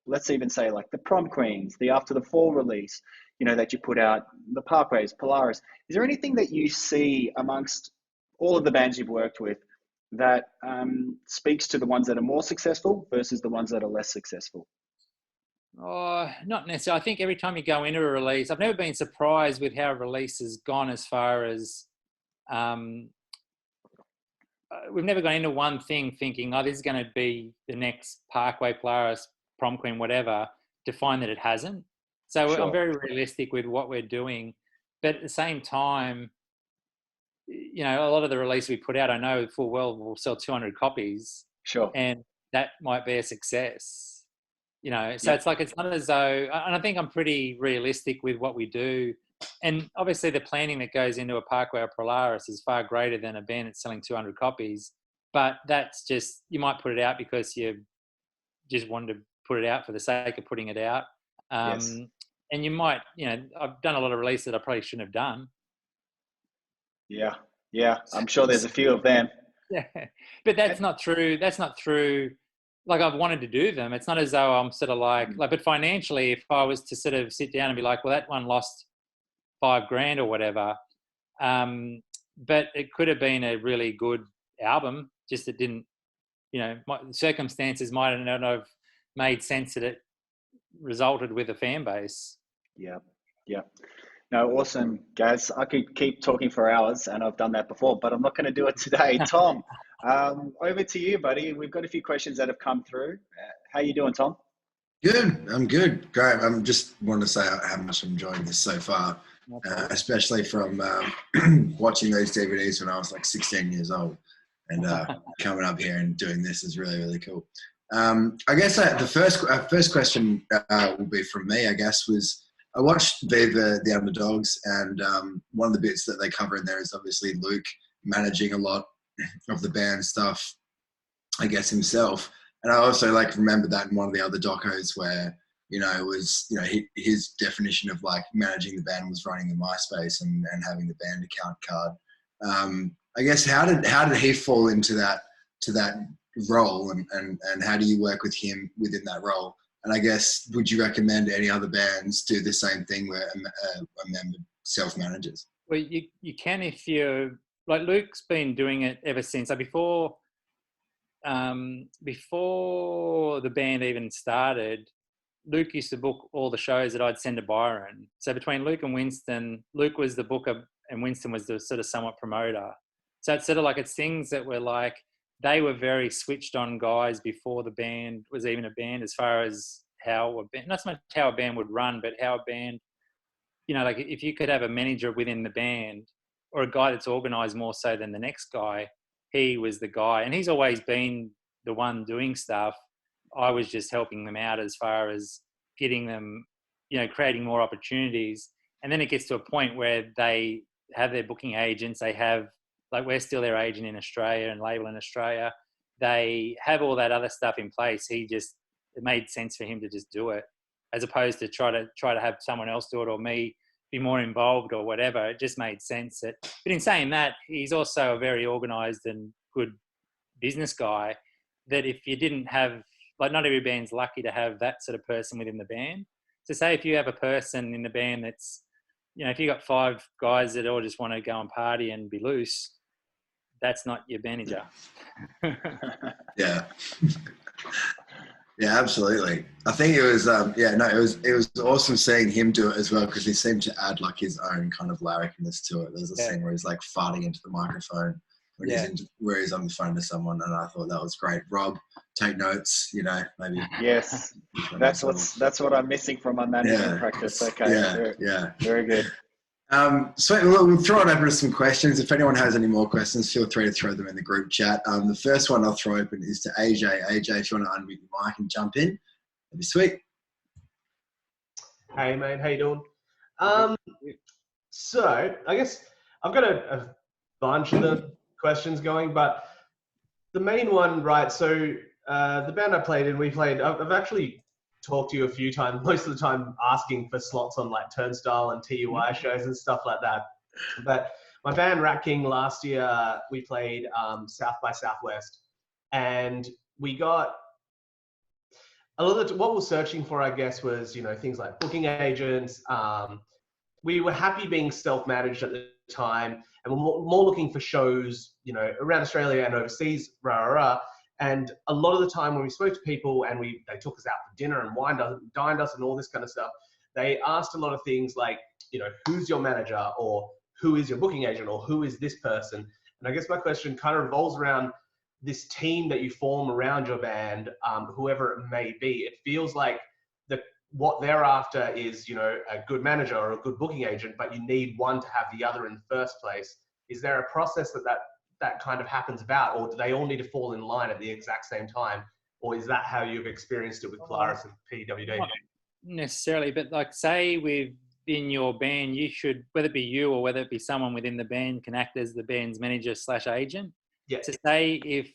let's even say like the Prom Queens, the After the Fall release, that you put out, the Parkways, Polaris, is there anything that you see amongst all of the bands you've worked with that speaks to the ones that are more successful versus the ones that are less successful? Oh, not necessarily. I think every time you go into a release, I've never been surprised with how a release has gone as far as we've never gone into one thing thinking, oh, this is going to be the next Parkway, Polaris, Prom Queen, whatever, to find that it hasn't. So I'm very realistic with what we're doing. But at the same time, a lot of the releases we put out, I know full well we'll sell 200 copies. Sure. And that might be a success. So it's like, it's not as though, and I think I'm pretty realistic with what we do. And obviously the planning that goes into a Parkway or Polaris is far greater than a band that's selling 200 copies. But that's just, you might put it out because you just wanted to put it out for the sake of putting it out. And you might, I've done a lot of releases that I probably shouldn't have done. Yeah. I'm sure there's a few of them. Yeah, but that's not true. That's not through, like I've wanted to do them. It's not as though I'm sort of like, but financially, if I was to sort of sit down and be like, well, that one lost $5,000 or whatever. But it could have been a really good album. Just it didn't, circumstances might not have made sense that it resulted with a fan base. Yeah. No, awesome, Gaz. I could keep talking for hours, and I've done that before, but I'm not going to do it today. Tom, over to you, buddy. We've got a few questions that have come through. How you doing, Tom? Good. I'm good. Great. I'm just wanting to say how much I'm enjoying this so far, especially from watching those DVDs when I was like 16 years old, and coming up here and doing this is really, really cool. I guess the first question will be from me, I guess, was I watched Viva the Underdogs, and one of the bits that they cover in there is obviously Luke managing a lot of the band stuff, I guess, himself. And I also remember that in one of the other docos where was, his definition of like managing the band was running the MySpace and having the band account card. I guess how did he fall into that role, and how do you work with him within that role? And I guess, would you recommend any other bands do the same thing where a member self-manages? Well, you can, if you like. Luke's been doing it ever since. So before the band even started, Luke used to book all the shows that I'd send to Byron. So between Luke and Winston, Luke was the booker and Winston was the sort of somewhat promoter. So it's sort of like, it's things that were like, they were very switched on guys before the band was even a band, as far as how a band, not so much how a band would run, but how a band, like if you could have a manager within the band or a guy that's organised more so than the next guy, he was the guy. And he's always been the one doing stuff. I was just helping them out as far as getting them, creating more opportunities. And then it gets to a point where they have their booking agents. They have, like, we're still their agent in Australia and label in Australia. They have all that other stuff in place. It made sense for him to just do it, as opposed to try to have someone else do it or me be more involved or whatever. It just made sense. But in saying that, he's also a very organised and good business guy, that if you didn't have, like, not every band's lucky to have that sort of person within the band. So say if you have a person in the band that's, if you got 5 guys that all just want to go and party and be loose, that's not your manager. Yeah. Yeah, absolutely. I think it was, it was awesome seeing him do it as well, because he seemed to add like his own kind of lyricness to it. There's a scene where he's like farting into the microphone when where he's on the phone to someone, and I thought that was great. Rob, take notes, maybe. Yes, that's what I'm missing from my management practice. Okay, very good. So we'll throw it over to some questions. If anyone has any more questions, feel free to throw them in the group chat. The first one I'll throw open is to AJ. AJ, if you want to unmute your mic and jump in, that'd be sweet. Hey, mate. How you doing? So I guess I've got a bunch of the questions going, but the main one, right? So the band I played in, I've actually talked to you a few times, most of the time asking for slots on like Turnstile and TUI shows and stuff like that. But my band Rat King last year, we played South by Southwest, and we got a lot of what we're searching for, I guess, was, things like booking agents. We were happy being self-managed at the time, and we're more looking for shows, around Australia and overseas, And a lot of the time when we spoke to people and they took us out for dinner and dined us and all this kind of stuff, they asked a lot of things like, who's your manager, or who is your booking agent, or who is this person? And I guess my question kind of revolves around this team that you form around your band, whoever it may be. It feels like what they're after is, a good manager or a good booking agent, but you need one to have the other in the first place. Is there a process that kind of happens about, or do they all need to fall in line at the exact same time? Or is that how you've experienced it with Polaris and PWD? Not necessarily, but like, say within your band, you should, whether it be you or whether it be someone within the band, can act as the band's manager / agent. Yeah. So say if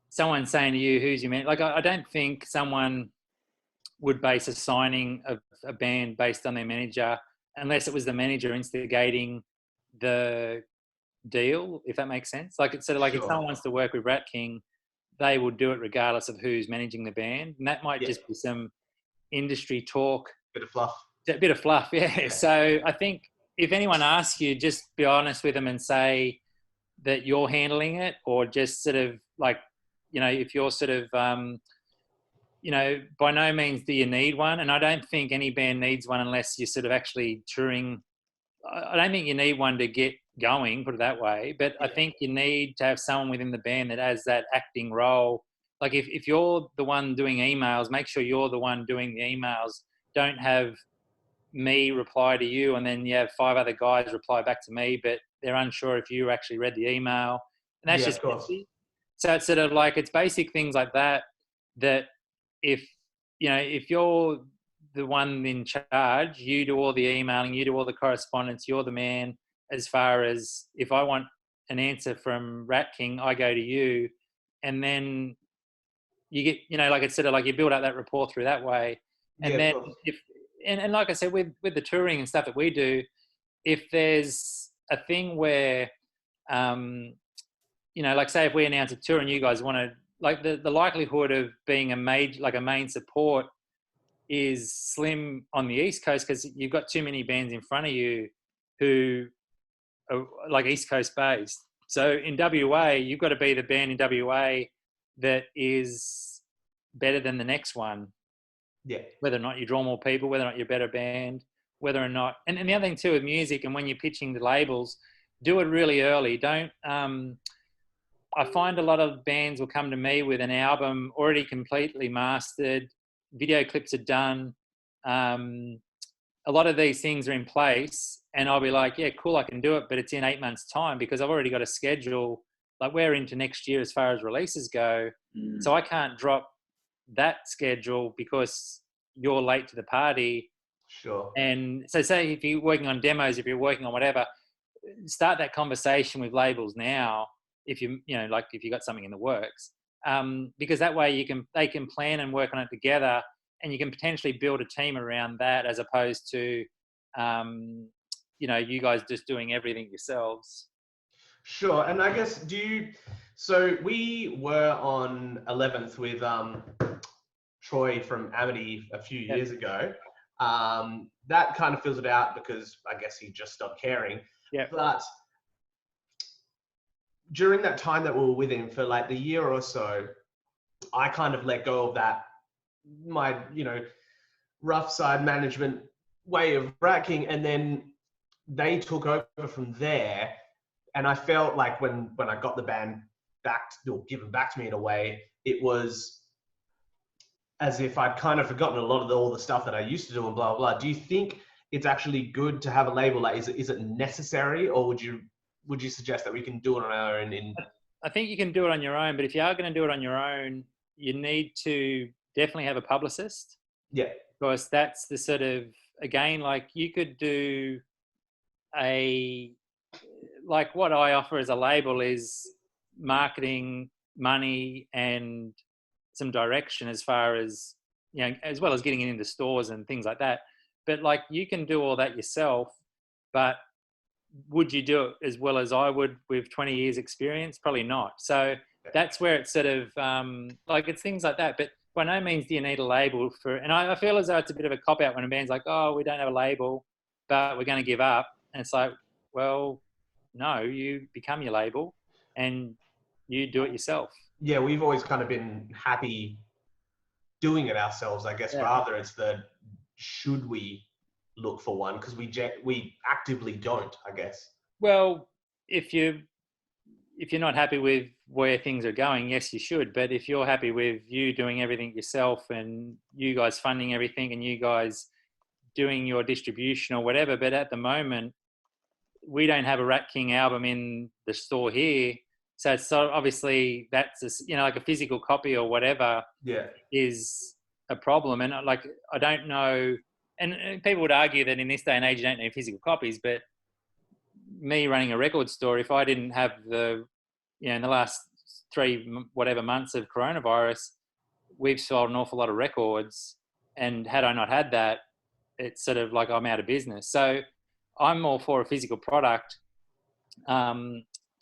someone's saying to you, who's your man? Like, I don't think someone would base a signing of a band based on their manager, unless it was the manager instigating the deal, if that makes sense. Like, it's sort of like, if someone wants to work with Rat King, they will do it regardless of who's managing the band, and that might just be some industry talk, bit of fluff. Yeah. So I think if anyone asks you, just be honest with them and say that you're handling it, or just sort of like, if you're sort of by no means do you need one, and I don't think any band needs one unless you're sort of actually touring. I don't think you need one to get going, put it that way, but I think you need to have someone within the band that has that acting role. Like, if you're the one doing emails, make sure you're the one doing the emails. Don't have me reply to you and then you have 5 other guys reply back to me, but they're unsure if you actually read the email. And that's just messy. So it's sort of like, it's basic things like that if you're the one in charge, you do all the emailing, you do all the correspondence, you're the man. As far as if I want an answer from Rat King, I go to you. And then you get, like it's sort of like you build up that rapport through that way. And then and like I said, with the touring and stuff that we do, if there's a thing where, like say if we announce a tour and you guys want to, like the likelihood of being a main support is slim on the East Coast, because you've got too many bands in front of you who are like East Coast based. So in WA, you've got to be the band in WA that is better than the next one. Yeah. Whether or not you draw more people, whether or not you're a better band, whether or not, and the other thing too with music, and when you're pitching the labels, do it really early. Don't, I find a lot of bands will come to me with an album already completely mastered, video clips are done. A lot of these things are in place, and I'll be like, yeah, cool, I can do it, but it's in 8 months' time, because I've already got a schedule. Like we're into next year as far as releases go. So I can't drop that schedule because you're late to the party. Sure. And so say if you're working on demos, if you're working on whatever, start that conversation with labels now. If you like if you got something in the works, because that way they can plan and work on it together, and you can potentially build a team around that, as opposed to you guys just doing everything yourselves. Sure. And I guess so we were on 11th with Troy from Amity a few years ago. That kind of fizzled out because I guess he just stopped caring. Yeah. But during that time that we were with him for like the year or so, I kind of let go of that, my, rough side management way of racking. And then they took over from there. And I felt like when I got the band back, or given back to me in a way, it was as if I'd kind of forgotten a lot of all the stuff that I used to do and blah, blah, blah. Do you think it's actually good to have a label? Like, is it necessary, or would you suggest that we can do it on our own? I think you can do it on your own, but if you are going to do it on your own, you need to definitely have a publicist. Yeah. Because that's the sort of, again, like you could do like what I offer as a label is marketing, money, and some direction as far as, as well as getting it into stores and things like that. But like you can do all that yourself, but would you do it as well as I would with 20 years experience? Probably not. So that's where it's sort of like it's things like that. But by no means do you need a label for, and I feel as though it's a bit of a cop out when a band's like, oh, we don't have a label, but we're going to give up. And it's like, well, no, you become your label and you do it yourself. Yeah, we've always kind of been happy doing it ourselves, I guess. Yeah. Rather, it's should we look for one, because we actively don't, I guess. Well, if you're not happy with where things are going, yes, you should. But if you're happy with you doing everything yourself and you guys funding everything and you guys doing your distribution or whatever, but at the moment, we don't have a Rat King album in the store here. So obviously that's like a physical copy or whatever is a problem. And like, I don't know, and people would argue that in this day and age, you don't need physical copies, but me running a record store, if I didn't have in the last 3 months of coronavirus, we've sold an awful lot of records. And had I not had that, it's sort of like I'm out of business. So I'm all for a physical product.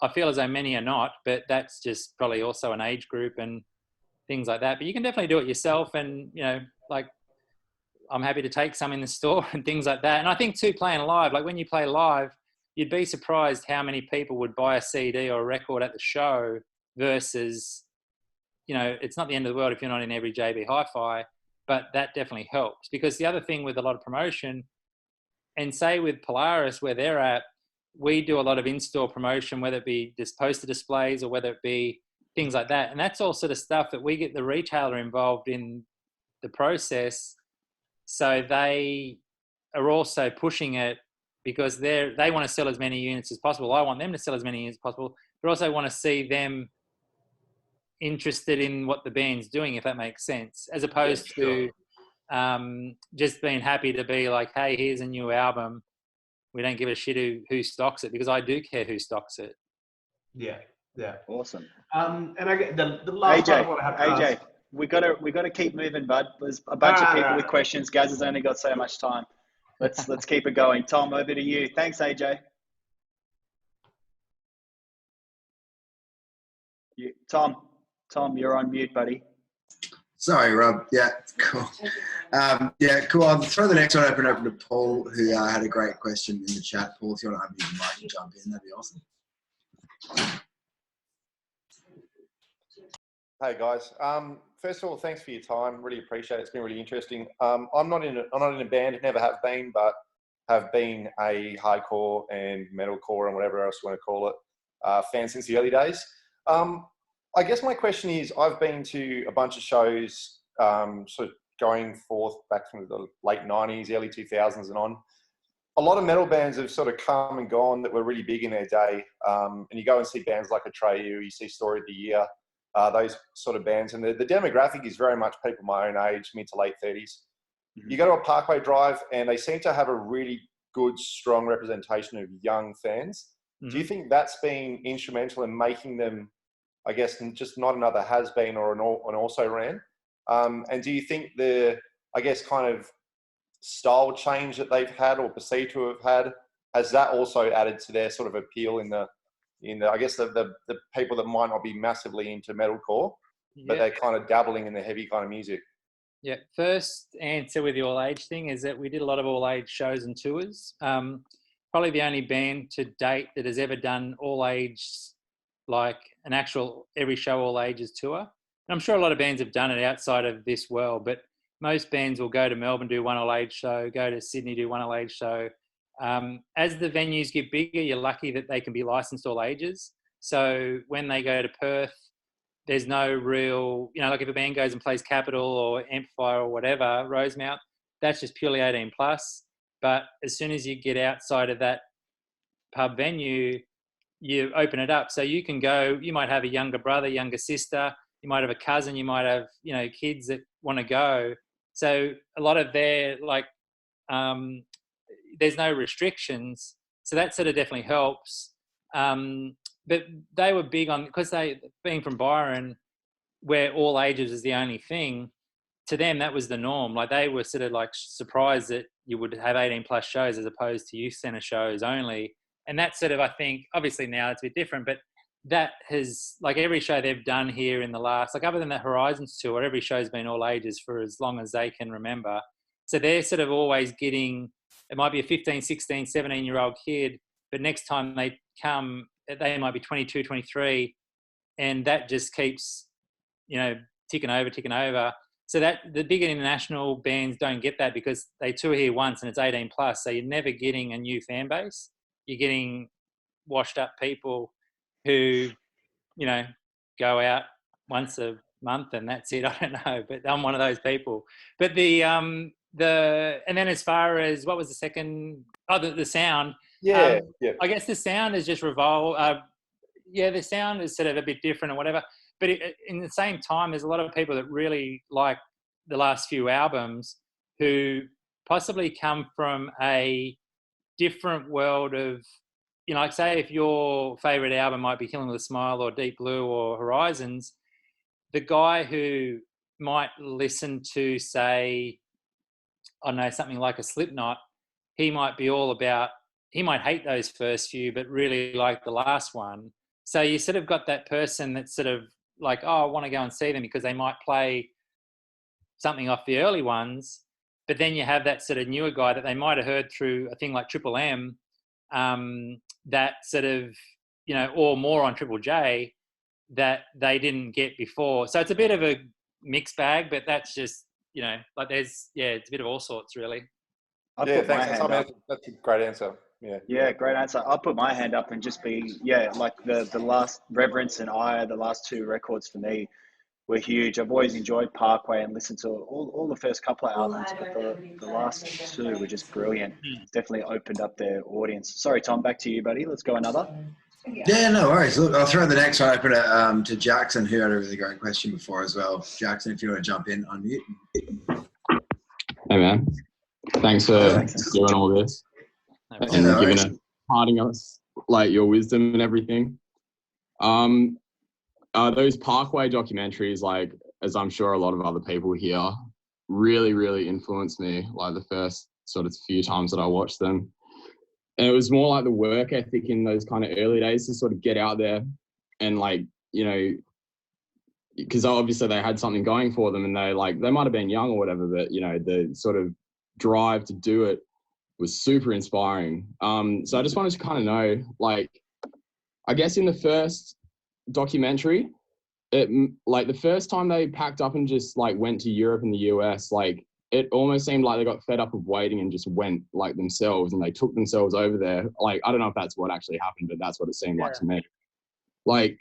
I feel as though many are not, but that's just probably also an age group and things like that. But you can definitely do it yourself. And, like I'm happy to take some in the store and things like that. And I think too, playing live, like when you play live, you'd be surprised how many people would buy a CD or a record at the show versus, it's not the end of the world if you're not in every JB Hi-Fi, but that definitely helps. Because the other thing with a lot of promotion, and say with Polaris where they're at, we do a lot of in-store promotion, whether it be just poster displays or whether it be things like that. And that's all sort of stuff that we get the retailer involved in the process. So they are also pushing it because they want to sell as many units as possible. I want them to sell as many units as possible, but also want to see them interested in what the band's doing, if that makes sense, as opposed to just being happy to be like, hey, here's a new album. We don't give a shit who stocks it, because I do care who stocks it. Yeah. Awesome. And I get the last part of what I have to ask. we gotta keep moving, bud. There's a bunch of people with questions. Gaz has only got so much time. Let's keep it going. Tom, over to you. Thanks, AJ. Tom, you're on mute, buddy. Sorry, Rob. Yeah, cool. Cool. I'll throw the next one open to Paul, who had a great question in the chat. Paul, if you want to unmute the mic and jump in, that'd be awesome. Hey guys. First of all, thanks for your time. Really appreciate it. It's been really interesting. I'm not in a band, never have been, but have been a hardcore and metalcore and whatever else you want to call it fan since the early days. I guess my question is, I've been to a bunch of shows, sort of going forth back from the late 90s, early 2000s and on. A lot of metal bands have sort of come and gone that were really big in their day. And you go and see bands like Atreyu, you see Story of the Year, those sort of bands. And the demographic is very much people my own age, mid to late 30s. You go to a Parkway Drive and they seem to have a really good, strong representation of young fans. Do you think that's been instrumental in making them, I guess, just not another has-been or an also-ran? And do you think the, I guess, kind of style change that they've had or perceived to have had, has that also added to their sort of appeal in the I guess, the people that might not be massively into metalcore, but they're kind of dabbling in the heavy kind of music? Yeah, first answer with the all-age thing is that we did a lot of all-age shows and tours. Probably the only band to date that has ever done all-age, like an actual every show all-ages tour. And I'm sure a lot of bands have done it outside of this world, but most bands will go to Melbourne, do one all-age show, go to Sydney, do one all-age show. As the venues get bigger, you're lucky that they can be licensed all ages. So when they go to Perth, there's no real, like if a band goes and plays Capital or Amplifier or whatever, Rosemount, that's just purely 18 plus. But as soon as you get outside of that pub venue, you open it up. So you can go, you might have a younger brother, younger sister, you might have a cousin, you might have, kids that want to go. So a lot of their, there's no restrictions. So that sort of definitely helps. But they were big on, because they, being from Byron, where all ages is the only thing, to them that was the norm. Like they were sort of like surprised that you would have 18 plus shows as opposed to youth centre shows only. And that sort of, I think, obviously now it's a bit different, but that has, like every show they've done here in the last, like other than that Horizons tour, every show's been all ages for as long as they can remember. So they're sort of always getting, it might be a 15, 16, 17-year-old kid, but next time they come, they might be 22, 23, and that just keeps, ticking over. So that the bigger international bands don't get that because they tour here once and it's 18 plus. So you're never getting a new fan base. You're getting washed up people who, go out once a month and that's it. I don't know, but I'm one of those people. But and then as far as what was the second? Oh, the sound. Yeah. I guess the sound is just the sound is sort of a bit different or whatever. But in the same time, there's a lot of people that really like the last few albums who possibly come from a different world of, like say if your favourite album might be Killing with a Smile or Deep Blue or Horizons, the guy who might listen to, say, I don't know, something like a Slipknot, he might be all about, he might hate those first few, but really like the last one. So you sort of got that person that's sort of like, oh, I want to go and see them because they might play something off the early ones. But then you have that sort of newer guy that they might have heard through a thing like Triple M, that sort of, or more on Triple J that they didn't get before. So it's a bit of a mixed bag, but that's just, it's a bit of all sorts really. Thanks. That's a great answer. Yeah, great answer. I'll put my hand up and just be, like the last Reverence and the last two records for me were huge. I've always enjoyed Parkway and listened to all the first couple of albums, but the last two were just brilliant. It's definitely opened up their audience. Sorry, Tom, back to you, buddy. Let's go another. Yeah, no worries. Look, I'll throw the next one open to Jackson, who had a really great question before as well. Jackson, if you want to jump in, unmute. Hey, man. Thanks for doing all this and imparting us like your wisdom and everything. Those Parkway documentaries, like as I'm sure a lot of other people here, really, really influenced me, like the first sort of few times that I watched them. And it was more like the work ethic in those kind of early days to sort of get out there and like, you know, because obviously they had something going for them and they might have been young or whatever, but, you know, the sort of drive to do it was super inspiring. So I just wanted to kind of know, like, I guess in the first documentary, like the first time they packed up and just like went to Europe and the US, like it almost seemed like they got fed up of waiting and just went like themselves, and they took themselves over there. Like, I don't know if that's what actually happened, but that's what it seemed like to me. Like,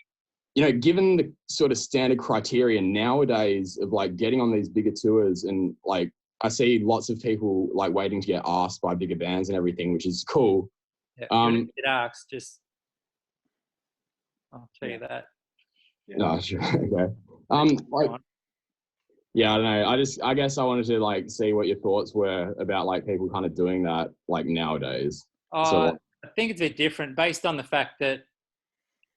you know, given the sort of standard criteria nowadays of like getting on these bigger tours, and like I see lots of people like waiting to get asked by bigger bands and everything, which is cool. Yeah, you get asked, just I'll tell you that. Yeah. No, sure. Okay. Like, yeah, I don't know. I guess I wanted to like see what your thoughts were about like people kind of doing that like nowadays. I think it's a bit different based on the fact that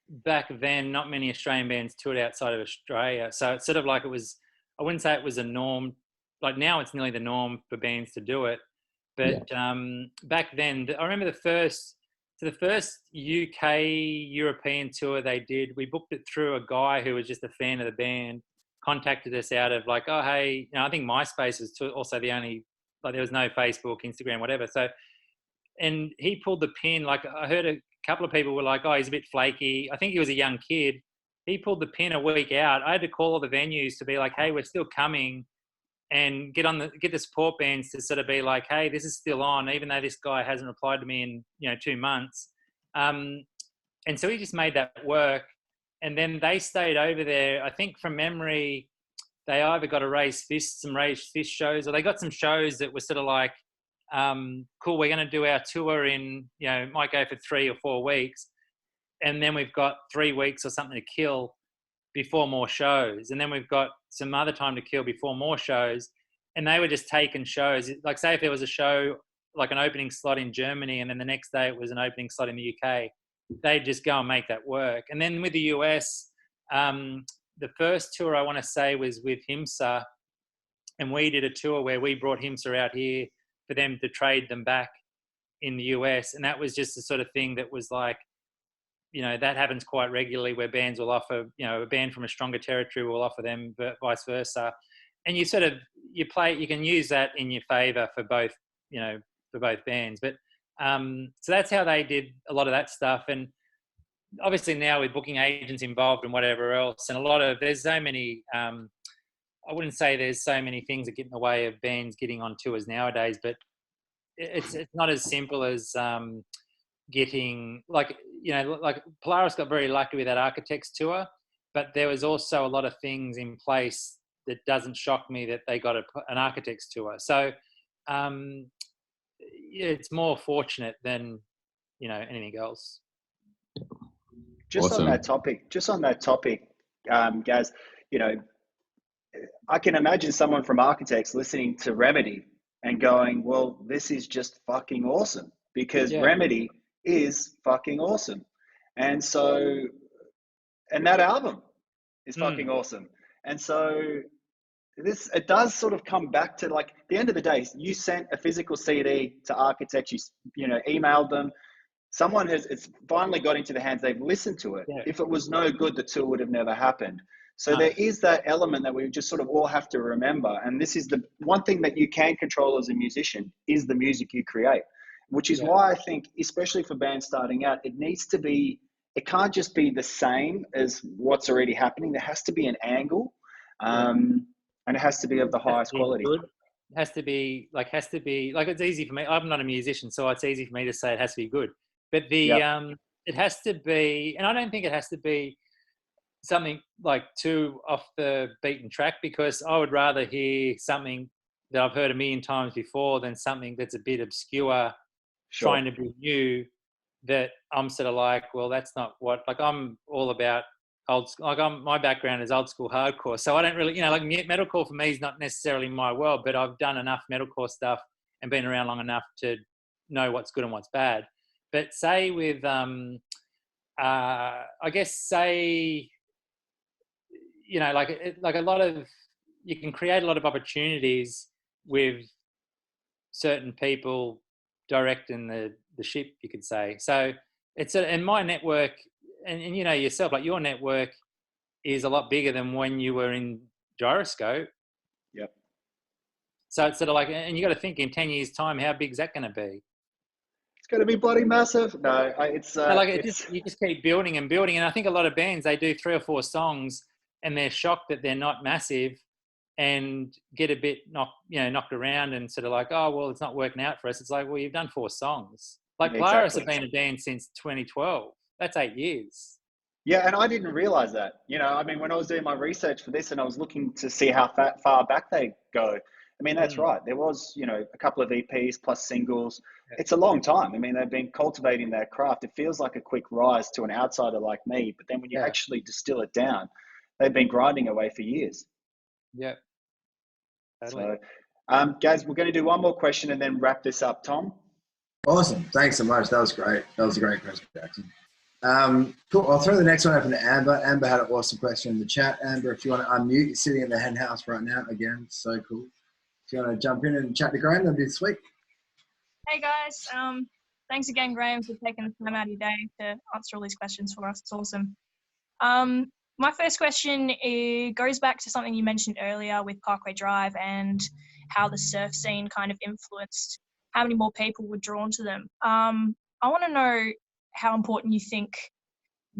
back then not many Australian bands toured outside of Australia. So it's sort of like it was, I wouldn't say it was a norm. Like now it's nearly the norm for bands to do it. But back then, I remember the first UK European tour they did, we booked it through a guy who was just a fan of the band, contacted us out of like, oh, hey, you know, I think MySpace was also the only, like there was no Facebook, Instagram, whatever. So, and he pulled the pin. Like I heard a couple of people were like, oh, he's a bit flaky. I think he was a young kid. He pulled the pin a week out. I had to call all the venues to be like, hey, we're still coming, and get the support bands to sort of be like, hey, this is still on, even though this guy hasn't replied to me in, you know, 2 months. And so he just made that work. And then they stayed over there. I think from memory, they either got some raised fist shows, or they got some shows that were sort of like, cool, we're going to do our tour in, you know, it might go for 3 or 4 weeks. And then we've got 3 weeks or something to kill before more shows. And then we've got some other time to kill before more shows. And they were just taking shows. Like say if there was a show, like an opening slot in Germany, and then the next day it was an opening slot in the UK, they'd just go and make that work. And then with the US, the first tour I want to say was with HIMSA, and we did a tour where we brought HIMSA out here for them to trade them back in the US. And that was just the sort of thing that was like, you know, that happens quite regularly where bands will offer, you know, a band from a stronger territory will offer them vice versa. And you sort of, you can use that in your favor for both, you know, for both bands. But so that's how they did a lot of that stuff. And obviously now with booking agents involved and whatever else, and there's so many, I wouldn't say there's so many things that get in the way of bands getting on tours nowadays, but it's not as simple as getting, like, you know, like Polaris got very lucky with that Architects tour, but there was also a lot of things in place that doesn't shock me that they got an Architects tour. So it's more fortunate than, you know, anything else. Just awesome. on that topic, Gaz, you know, I can imagine someone from Architects listening to Remedy and going, well, this is just fucking awesome, because Remedy is fucking awesome. And so, and that album is fucking awesome. And so it does sort of come back to, like, the end of the day, you sent a physical CD to Architects, you know, emailed them. It's finally got into the hands, they've listened to it. Yeah. If it was no good, the tour would have never happened. So there is that element that we just sort of all have to remember. And this is the one thing that you can control as a musician, is the music you create, which is why I think, especially for bands starting out, it can't just be the same as what's already happening. There has to be an angle, and it has to be of the highest quality. Good. It has to be like, it's easy for me. I'm not a musician, so it's easy for me to say it has to be good. But it has to be, and I don't think it has to be something like too off the beaten track, because I would rather hear something that I've heard a million times before than something that's a bit obscure, trying to be new, that I'm sort of like, well, that's not what, like, I'm all about old school. Like, my background is old school hardcore, so I don't really, you know, like metalcore for me is not necessarily my world, but I've done enough metalcore stuff and been around long enough to know what's good and what's bad. But say with, I guess, say, you know, like a lot of, you can create a lot of opportunities with certain people directing the ship, you could say. So it's and my network, and you know yourself, like your network is a lot bigger than when you were in Gyroscope. Yep. So it's sort of like, and you got to think in 10 years' time, how big is that going to be? It's going to be bloody massive. No, it's you just keep building and building. And I think a lot of bands, they do 3 or 4 songs and they're shocked that they're not massive and get a bit knocked around and sort of like, oh, well, it's not working out for us. It's like, well, you've done 4 songs. Like Polaris have been a band since 2012. That's 8 years. Yeah, and I didn't realize that. You know, I mean, when I was doing my research for this and I was looking to see how far back they go, I mean, that's right. There was, you know, a couple of EPs plus singles. Yeah. It's a long time. I mean, they've been cultivating their craft. It feels like a quick rise to an outsider like me. But then when you actually distill it down, they've been grinding away for years. Yeah. Totally. So, guys, we're going to do one more question and then wrap this up. Tom? Awesome. Thanks so much. That was great. That was a great question, Jackson. Cool. I'll throw the next one open to Amber. Amber had an awesome question in the chat. Amber, if you want to unmute, you're sitting in the hen house right now. Again, so cool. If you want to jump in and chat to Graham, that'd be sweet. Hey guys, thanks again, Graham, for taking the time out of your day to answer all these questions for us. It's awesome. My first question goes back to something you mentioned earlier with Parkway Drive and how the surf scene kind of influenced how many more people were drawn to them. I want to know how important you think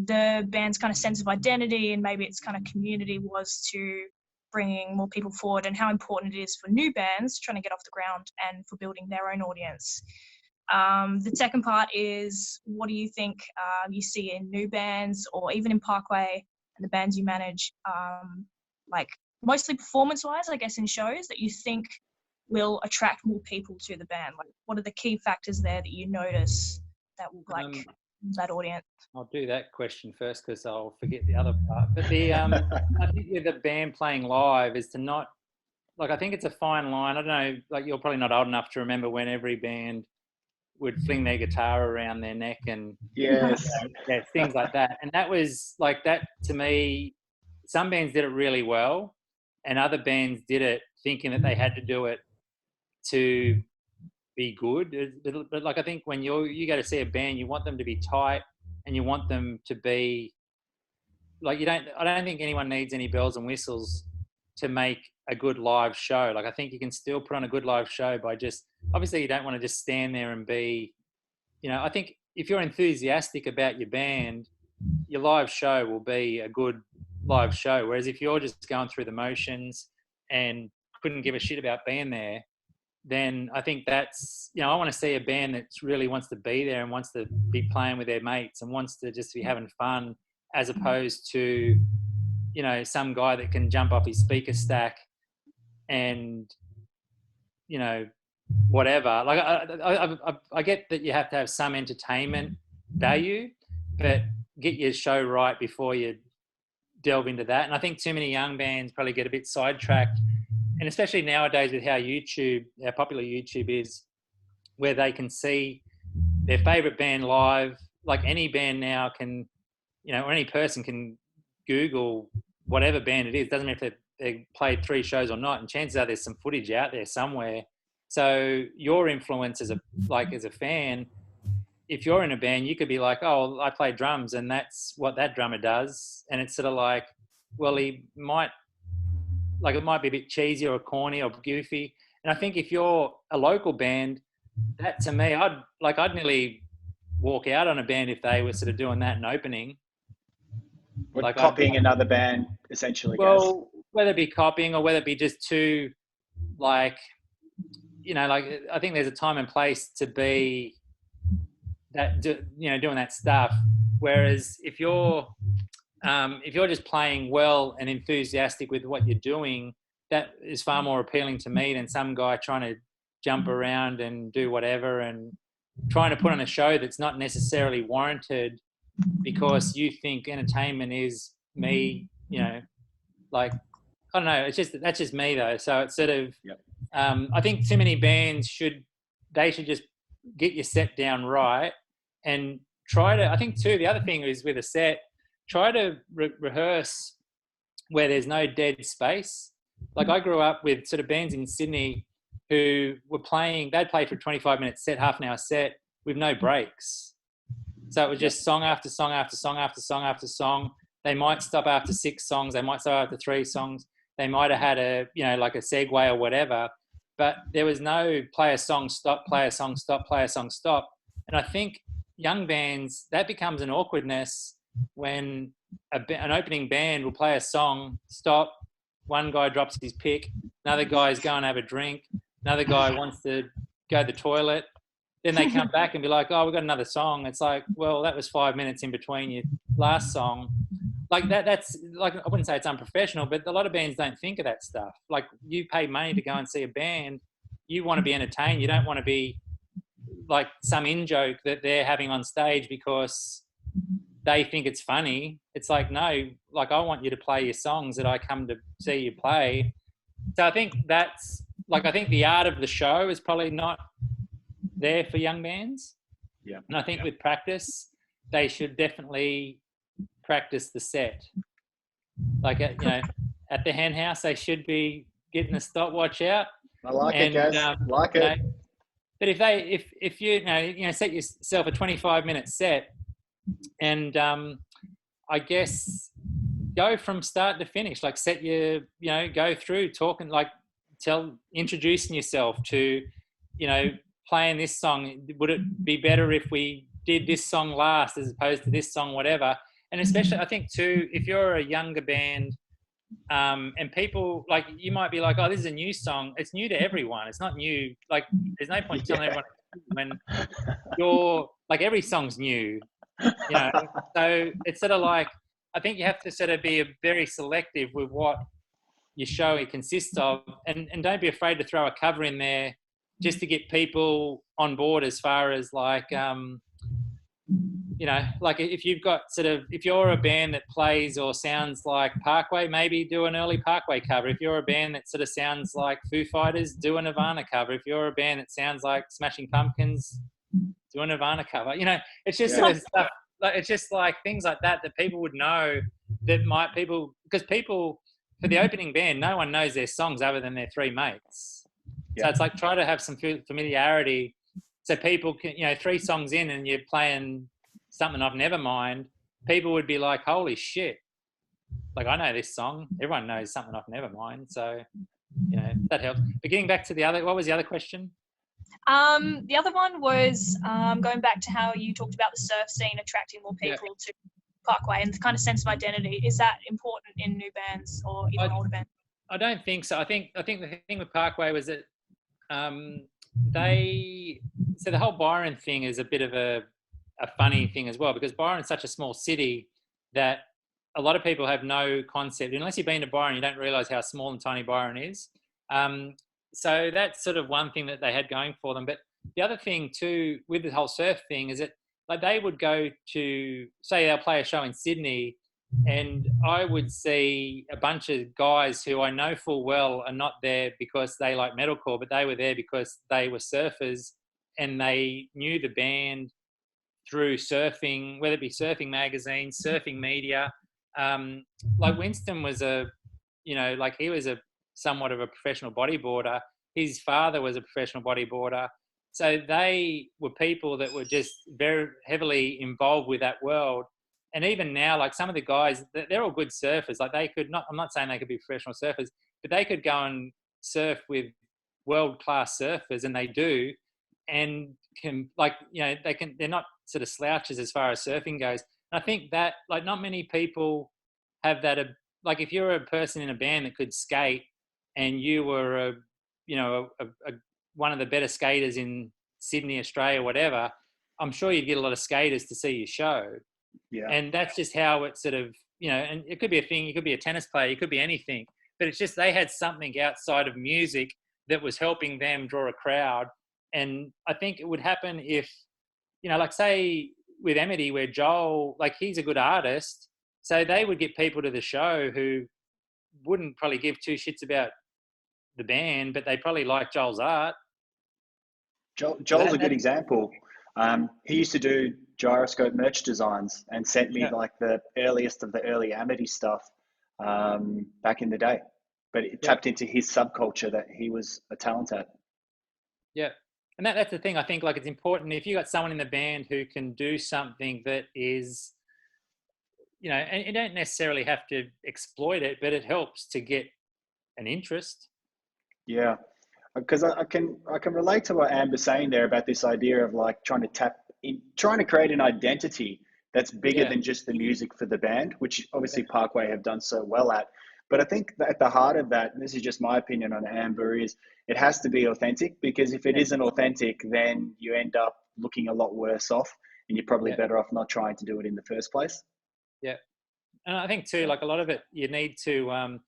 the band's kind of sense of identity and maybe its kind of community was to bringing more people forward, and how important it is for new bands trying to get off the ground and for building their own audience. The second part is, what do you think you see in new bands or even in Parkway and the bands you manage, like mostly performance-wise, I guess, in shows that you think will attract more people to the band? Like, what are the key factors there that you notice that will like that audience? I'll do that question first because I'll forget the other part. But the I think with the band playing live is to not, like, I think it's a fine line. I don't know, like, you're probably not old enough to remember when every band would fling their guitar around their neck and things like that. And that was like, that to me, some bands did it really well and other bands did it thinking that they had to do it to be good. But like, I think when you go to see a band, you want them to be tight and you want them to be like, I don't think anyone needs any bells and whistles to make a good live show. Like, I think you can still put on a good live show by just, obviously you don't want to just stand there and be, you know, I think if you're enthusiastic about your band, your live show will be a good live show. Whereas if you're just going through the motions and couldn't give a shit about being there, then I think that's, you know, I want to see a band that really wants to be there and wants to be playing with their mates and wants to just be having fun, as opposed to, you know, some guy that can jump off his speaker stack and, you know, whatever. Like, I get that you have to have some entertainment value, but get your show right before you delve into that. And I think too many young bands probably get a bit sidetracked, and especially nowadays with how popular YouTube is, where they can see their favorite band live. Like, any band now can, you know, or any person can Google whatever band it is. Doesn't matter if they played 3 shows or not, and chances are there's some footage out there somewhere. So your influence as a fan, if you're in a band, you could be like, oh, I play drums and that's what that drummer does. And it's sort of like, well, he might, like, it might be a bit cheesy or corny or goofy. And I think if you're a local band, that to me, I'd nearly walk out on a band if they were sort of doing that in opening. Like copying another band, essentially. Well, whether it be copying or whether it be just too, like, you know, like, I think there's a time and place to be that, you know, doing that stuff. Whereas if you're just playing well and enthusiastic with what you're doing, that is far more appealing to me than some guy trying to jump around and do whatever and trying to put on a show that's not necessarily warranted because you think entertainment is me, you know, like, I don't know. That's just me though. So it's sort of, I think too many bands should just get your set down right and try to, I think too, the other thing is with a set, try to rehearse where there's no dead space. Like I grew up with sort of bands in Sydney who were playing, they'd play for a 25-minute set, half an hour set with no breaks. So it was just song after song after song after song after song. They might stop after 6 songs. They might stop after 3 songs. They might have had a, like a segue or whatever, but there was no play a song, stop, play a song, stop, play a song, stop. And I think young bands, that becomes an awkwardness when an opening band will play a song, stop, one guy drops his pick, another guy's going to have a drink, another guy wants to go to the toilet. Then they come back and be like, oh, we've got another song. It's like, well, that was 5 minutes in between your last song. Like that's like, I wouldn't say it's unprofessional, but a lot of bands don't think of that stuff. Like you pay money to go and see a band. You want to be entertained. You don't want to be like some in-joke that they're having on stage because they think it's funny. It's like, no, like I want you to play your songs that I come to see you play. So I think that's like, I think the art of the show is probably not there for young bands. Yeah. And I think with practice, they should definitely practice the set. Like at the hen house, they should be getting a stopwatch out. I like it, guys. Like it. But if you set yourself a 25-minute set, and I guess go from start to finish, like set your, go through talking, like introducing yourself to, playing this song. Would it be better if we did this song last as opposed to this song, whatever? And especially, I think too, if you're a younger band, and people like, you might be like, oh, this is a new song. It's new to everyone. It's not new. Like, there's no point telling everyone when you're like, every song's new, So it's sort of like, I think you have to sort of be very selective with what your show it consists of, and don't be afraid to throw a cover in there just to get people on board as far as like, like if you've got if you're a band that plays or sounds like Parkway, maybe do an early Parkway cover. If you're a band that sort of sounds like Foo Fighters, do a Nirvana cover. If you're a band that sounds like Smashing Pumpkins, do a Nirvana cover. It's just sort of stuff. Like, it's just like things like that people would know because people, for the opening band, no one knows their songs other than their 3 mates. So it's like, try to have some familiarity so people can, 3 songs in and you're playing Something I've Never Mind, people would be like, holy shit, like I know this song. Everyone knows Something I've Never Mind. So, that helps. But getting back to what was the other question? The other one was going back to how you talked about the surf scene attracting more people to Parkway and the kind of sense of identity. Is that important in new bands or even older bands? I don't think so. I think the thing with Parkway was that so the whole Byron thing is a bit of a funny thing as well, because Byron's such a small city that a lot of people have no concept. Unless you've been to Byron, you don't realise how small and tiny Byron is. So that's sort of one thing that they had going for them. But the other thing too, with the whole surf thing, is that like they would go to, say they'll play a show in Sydney, and I would see a bunch of guys who I know full well are not there because they like metalcore, but they were there because they were surfers and they knew the band through surfing, whether it be surfing magazines, surfing media. Like Winston was he was somewhat of a professional bodyboarder. His father was a professional bodyboarder. So they were people that were just very heavily involved with that world. And even now, like some of the guys, they're all good surfers. Like they could not, I'm not saying they could be professional surfers, but they could go and surf with world-class surfers, and they do. And can, like, they're not sort of slouches as far as surfing goes. And I think that, like, not many people have that. Like, if you're a person in a band that could skate and you were one of the better skaters in Sydney, Australia, whatever, I'm sure you'd get a lot of skaters to see your show. Yeah. And that's just how it sort of, and it could be a thing, you could be a tennis player, you could be anything, but it's just they had something outside of music that was helping them draw a crowd. And I think it would happen if, like say with Amity, where Joel, like he's a good artist, so they would get people to the show who wouldn't probably give 2 shits about the band, but they probably like Joel's art. Joel's a good example. He used to do gyroscope merch designs and sent me like the earliest of the early Amity stuff. back in the day, but it tapped into his subculture that he was a talent at. Yeah. And that's the thing. I think like it's important if you got someone in the band who can do something that is, and you don't necessarily have to exploit it, but it helps to get an interest. Yeah, because I can relate to what Amber's saying there about this idea of like trying to create an identity that's bigger than just the music for the band, which obviously Parkway have done so well at. But I think that at the heart of that, and this is just my opinion on Amber, is it has to be authentic, because if it isn't authentic, then you end up looking a lot worse off, and you're probably better off not trying to do it in the first place. Yeah. And I think too, like a lot of it, you need to,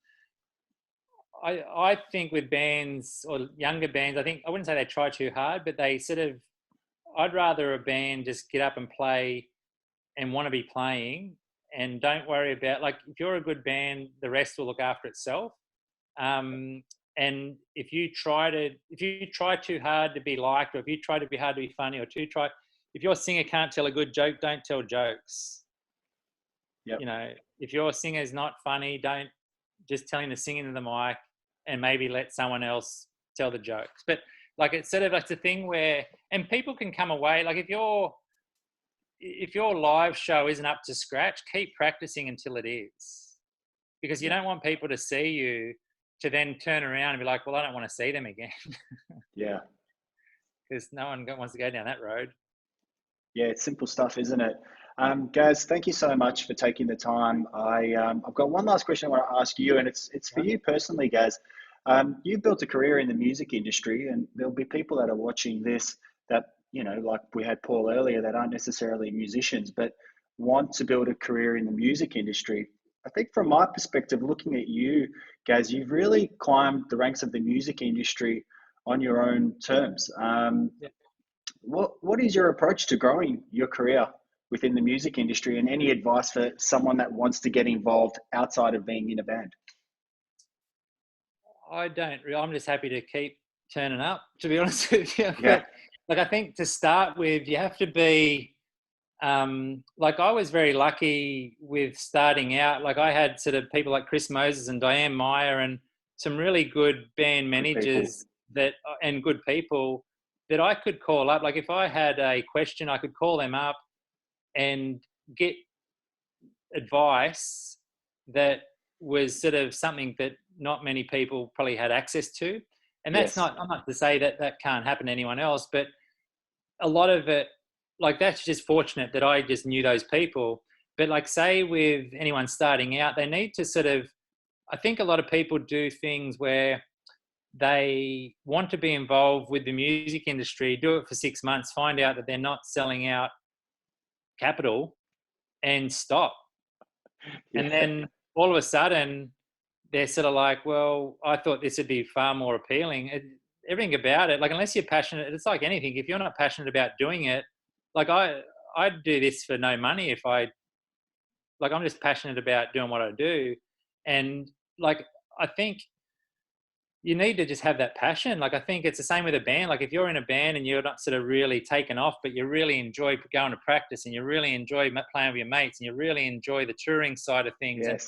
I think with bands or younger bands, I wouldn't say they try too hard, but they sort of, I'd rather a band just get up and play and want to be playing, and don't worry about, like, if you're a good band, the rest will look after itself. And if you try too hard to be liked, or if you try to be hard to be funny, or if your singer can't tell a good joke, don't tell jokes. Yep. If your singer's not funny, don't just tell him to sing into the mic, and maybe let someone else tell the jokes. But like, it's sort of like the thing where, and people can come away, like if your live show isn't up to scratch, keep practicing until it is, because you don't want people to see you to then turn around and be like, well, I don't want to see them again. Yeah. Because no one wants to go down that road. Yeah, it's simple stuff, isn't it? Gaz, thank you so much for taking the time. I've got one last question I want to ask you, and it's for you personally, Gaz. You've built a career in the music industry, and there'll be people that are watching this that, like we had Paul earlier, that aren't necessarily musicians, but want to build a career in the music industry. I think from my perspective, looking at you, Gaz, you've really climbed the ranks of the music industry on your own terms. What is your approach to growing your career within the music industry, and any advice for someone that wants to get involved outside of being in a band? I'm just happy to keep turning up, to be honest with you. Yeah. But, I think to start with, you have to be, like I was very lucky with starting out. Like I had sort of people like Chris Moses and Diane Meyer and some really good band managers and good people that I could call up. Like if I had a question, I could call them up and get advice that was sort of something that not many people probably had access to. And that's I'm not to say that that can't happen to anyone else, but a lot of it, like that's just fortunate that I just knew those people. But like say with anyone starting out, they need to sort of, I think a lot of people do things where they want to be involved with the music industry, do it for 6 months, find out that they're not selling out capital, and stop. Yeah. And then all of a sudden they're sort of like, well, I thought this would be far more appealing. Everything about it, like unless you're passionate, it's like anything. If you're not passionate about doing it, like I'd do this for no money if I'm just passionate about doing what I do. And like, I think you need to just have that passion. Like I think it's the same with a band. Like if you're in a band and you're not sort of really taken off, but you really enjoy going to practice and you really enjoy playing with your mates and you really enjoy the touring side of things. Yes. And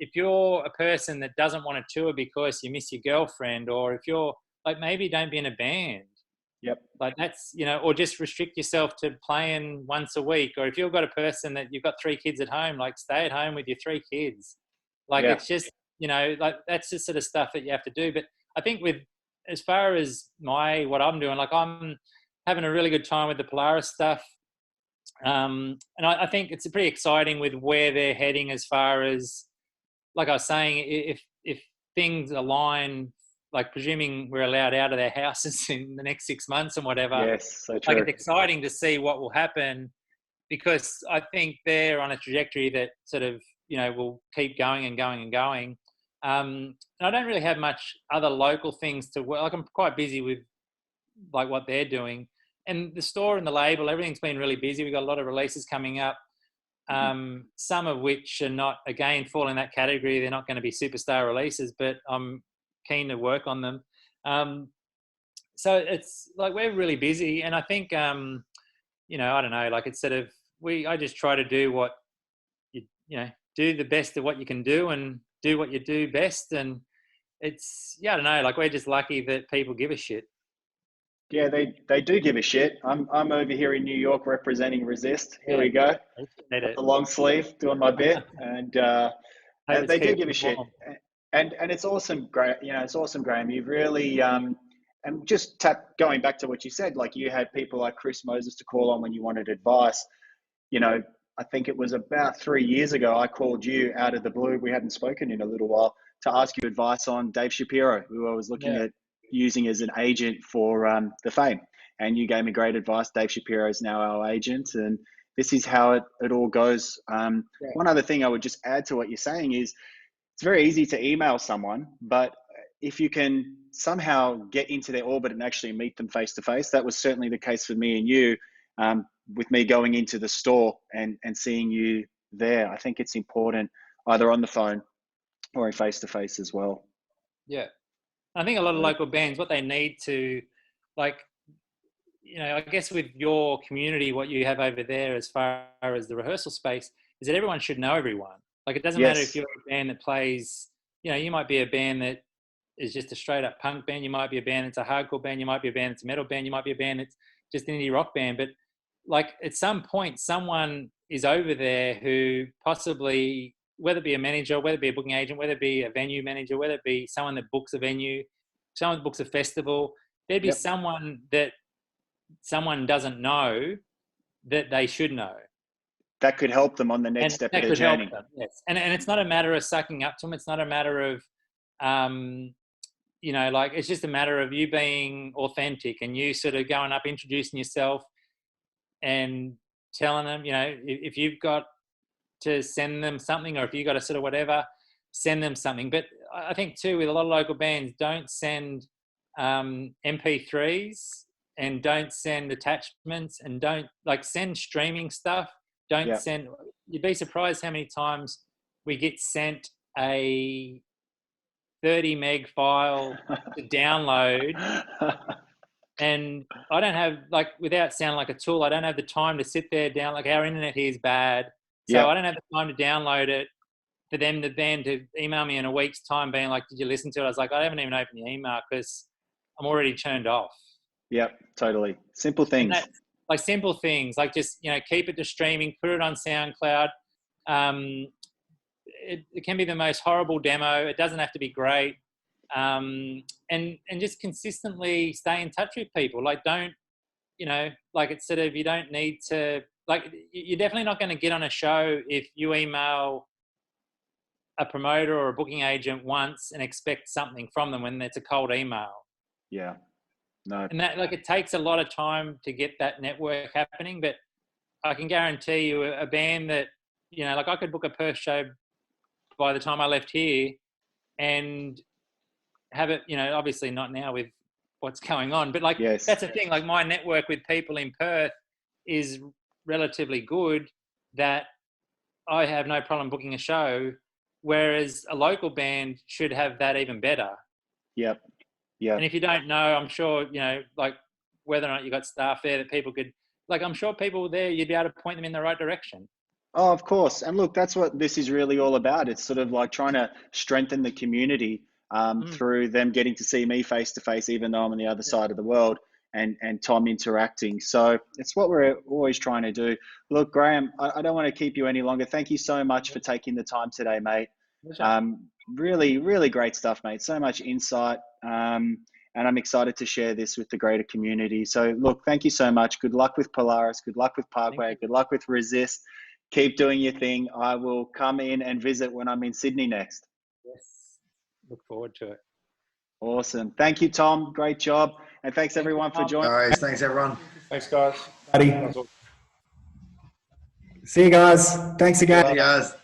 if you're a person that doesn't want to tour because you miss your girlfriend, or if you're like, maybe don't be in a band. Yep. Like that's, or just restrict yourself to playing once a week. Or if you've got a person that you've got 3 kids at home, like stay at home with your 3 kids. Like it's just, like that's just sort of stuff that you have to do. But I think with, as far as what I'm doing, like I'm having a really good time with the Polaris stuff. And I think it's pretty exciting with where they're heading as far as, like I was saying, if things align, like presuming we're allowed out of their houses in the next 6 months and whatever. Yes, so true. Like it's exciting to see what will happen, because I think they're on a trajectory that sort of, will keep going and going and going. And I don't really have much other local things to work. Like I'm quite busy with like what they're doing, and the store and the label, everything's been really busy. We've got a lot of releases coming up. Some of which are not, again, fall in that category. They're not going to be superstar releases, but I'm keen to work on them. So it's like we're really busy, and I think I don't know, like it's sort of I just try to do what do the best of what you can do, and do what you do best. And it's, I don't know, like we're just lucky that people give a shit. Yeah, they do give a shit. I'm over here in New York representing Resist. Here we go. The long sleeve, doing my bit, and they do give a shit. And it's awesome, it's awesome, Graham. You've really and just going back to what you said, like you had people like Chris Moses to call on when you wanted advice. I think it was about 3 years ago, I called you out of the blue. We hadn't spoken in a little while, to ask you advice on Dave Shapiro, who I was looking at using as an agent for the Fame. And you gave me great advice. Dave Shapiro is now our agent, and this is how it all goes. One other thing I would just add to what you're saying is it's very easy to email someone, but if you can somehow get into their orbit and actually meet them face to face, that was certainly the case for me and you. With me going into the store and seeing you there, I think it's important either on the phone or in face to face as well. Yeah. I think a lot of local bands, what they need to, like, I guess with your community, what you have over there as far as the rehearsal space is that everyone should know everyone. Like, it doesn't matter if you're a band that plays, you might be a band that is just a straight up punk band. You might be a band that's a hardcore band. You might be a band that's a metal band. You might be a band that's just an indie rock band. But like at some point, someone is over there who possibly, whether it be a manager, whether it be a booking agent, whether it be a venue manager, whether it be someone that books a venue, someone that books a festival, there'd be someone that someone doesn't know that they should know. That could help them on the next step of their journey. Them, yes. And it's not a matter of sucking up to them. It's not a matter of, like, it's just a matter of you being authentic and you sort of going up, introducing yourself and telling them, if you've got to send them something, or if you got to sort of whatever, send them something. But I think too, with a lot of local bands, don't send MP3s and don't send attachments and don't send streaming stuff. Don't send, you'd be surprised how many times we get sent a 30 meg file to download. And I don't have, without sounding like a tool, I don't have the time to sit there down, our internet here is bad. So I don't have the time to download it for them, the band, to email me in a week's time being like, did you listen to it? I was like, I haven't even opened the email because I'm already turned off. Yep, totally. Simple things. Simple things, just, keep it to streaming, put it on SoundCloud. It can be the most horrible demo. It doesn't have to be great. And just consistently stay in touch with people. Don't, it's sort of, you don't need to, you're definitely not going to get on a show if you email a promoter or a booking agent once and expect something from them when it's a cold email. Yeah. No. And that, it takes a lot of time to get that network happening, but I can guarantee you a band that, I could book a Perth show by the time I left here and have it, obviously not now with what's going on, but that's the thing. My network with people in Perth is relatively good, that I have no problem booking a show, whereas a local band should have that even better. Yep. Yeah. And if you don't know, I'm sure, whether or not you got staff there that people could, I'm sure people there, you'd be able to point them in the right direction. Oh, of course. And look, that's what this is really all about. It's sort of trying to strengthen the community through them getting to see me face to face, even though I'm on the other side of the world, and Tom interacting. So it's what we're always trying to do. Look, Graham, I don't want to keep you any longer. Thank you so much for taking the time today, mate. Really, really great stuff, mate. So much insight. And I'm excited to share this with the greater community. So look, thank you so much. Good luck with Polaris. Good luck with Parkway. Good luck with Resist. Keep doing your thing. I will come in and visit when I'm in Sydney next. Yes. Look forward to it. Awesome. Thank you, Tom. Great job. And thanks everyone for joining. All right. Thanks, everyone. Thanks, guys. See you guys. Thanks again. See you guys.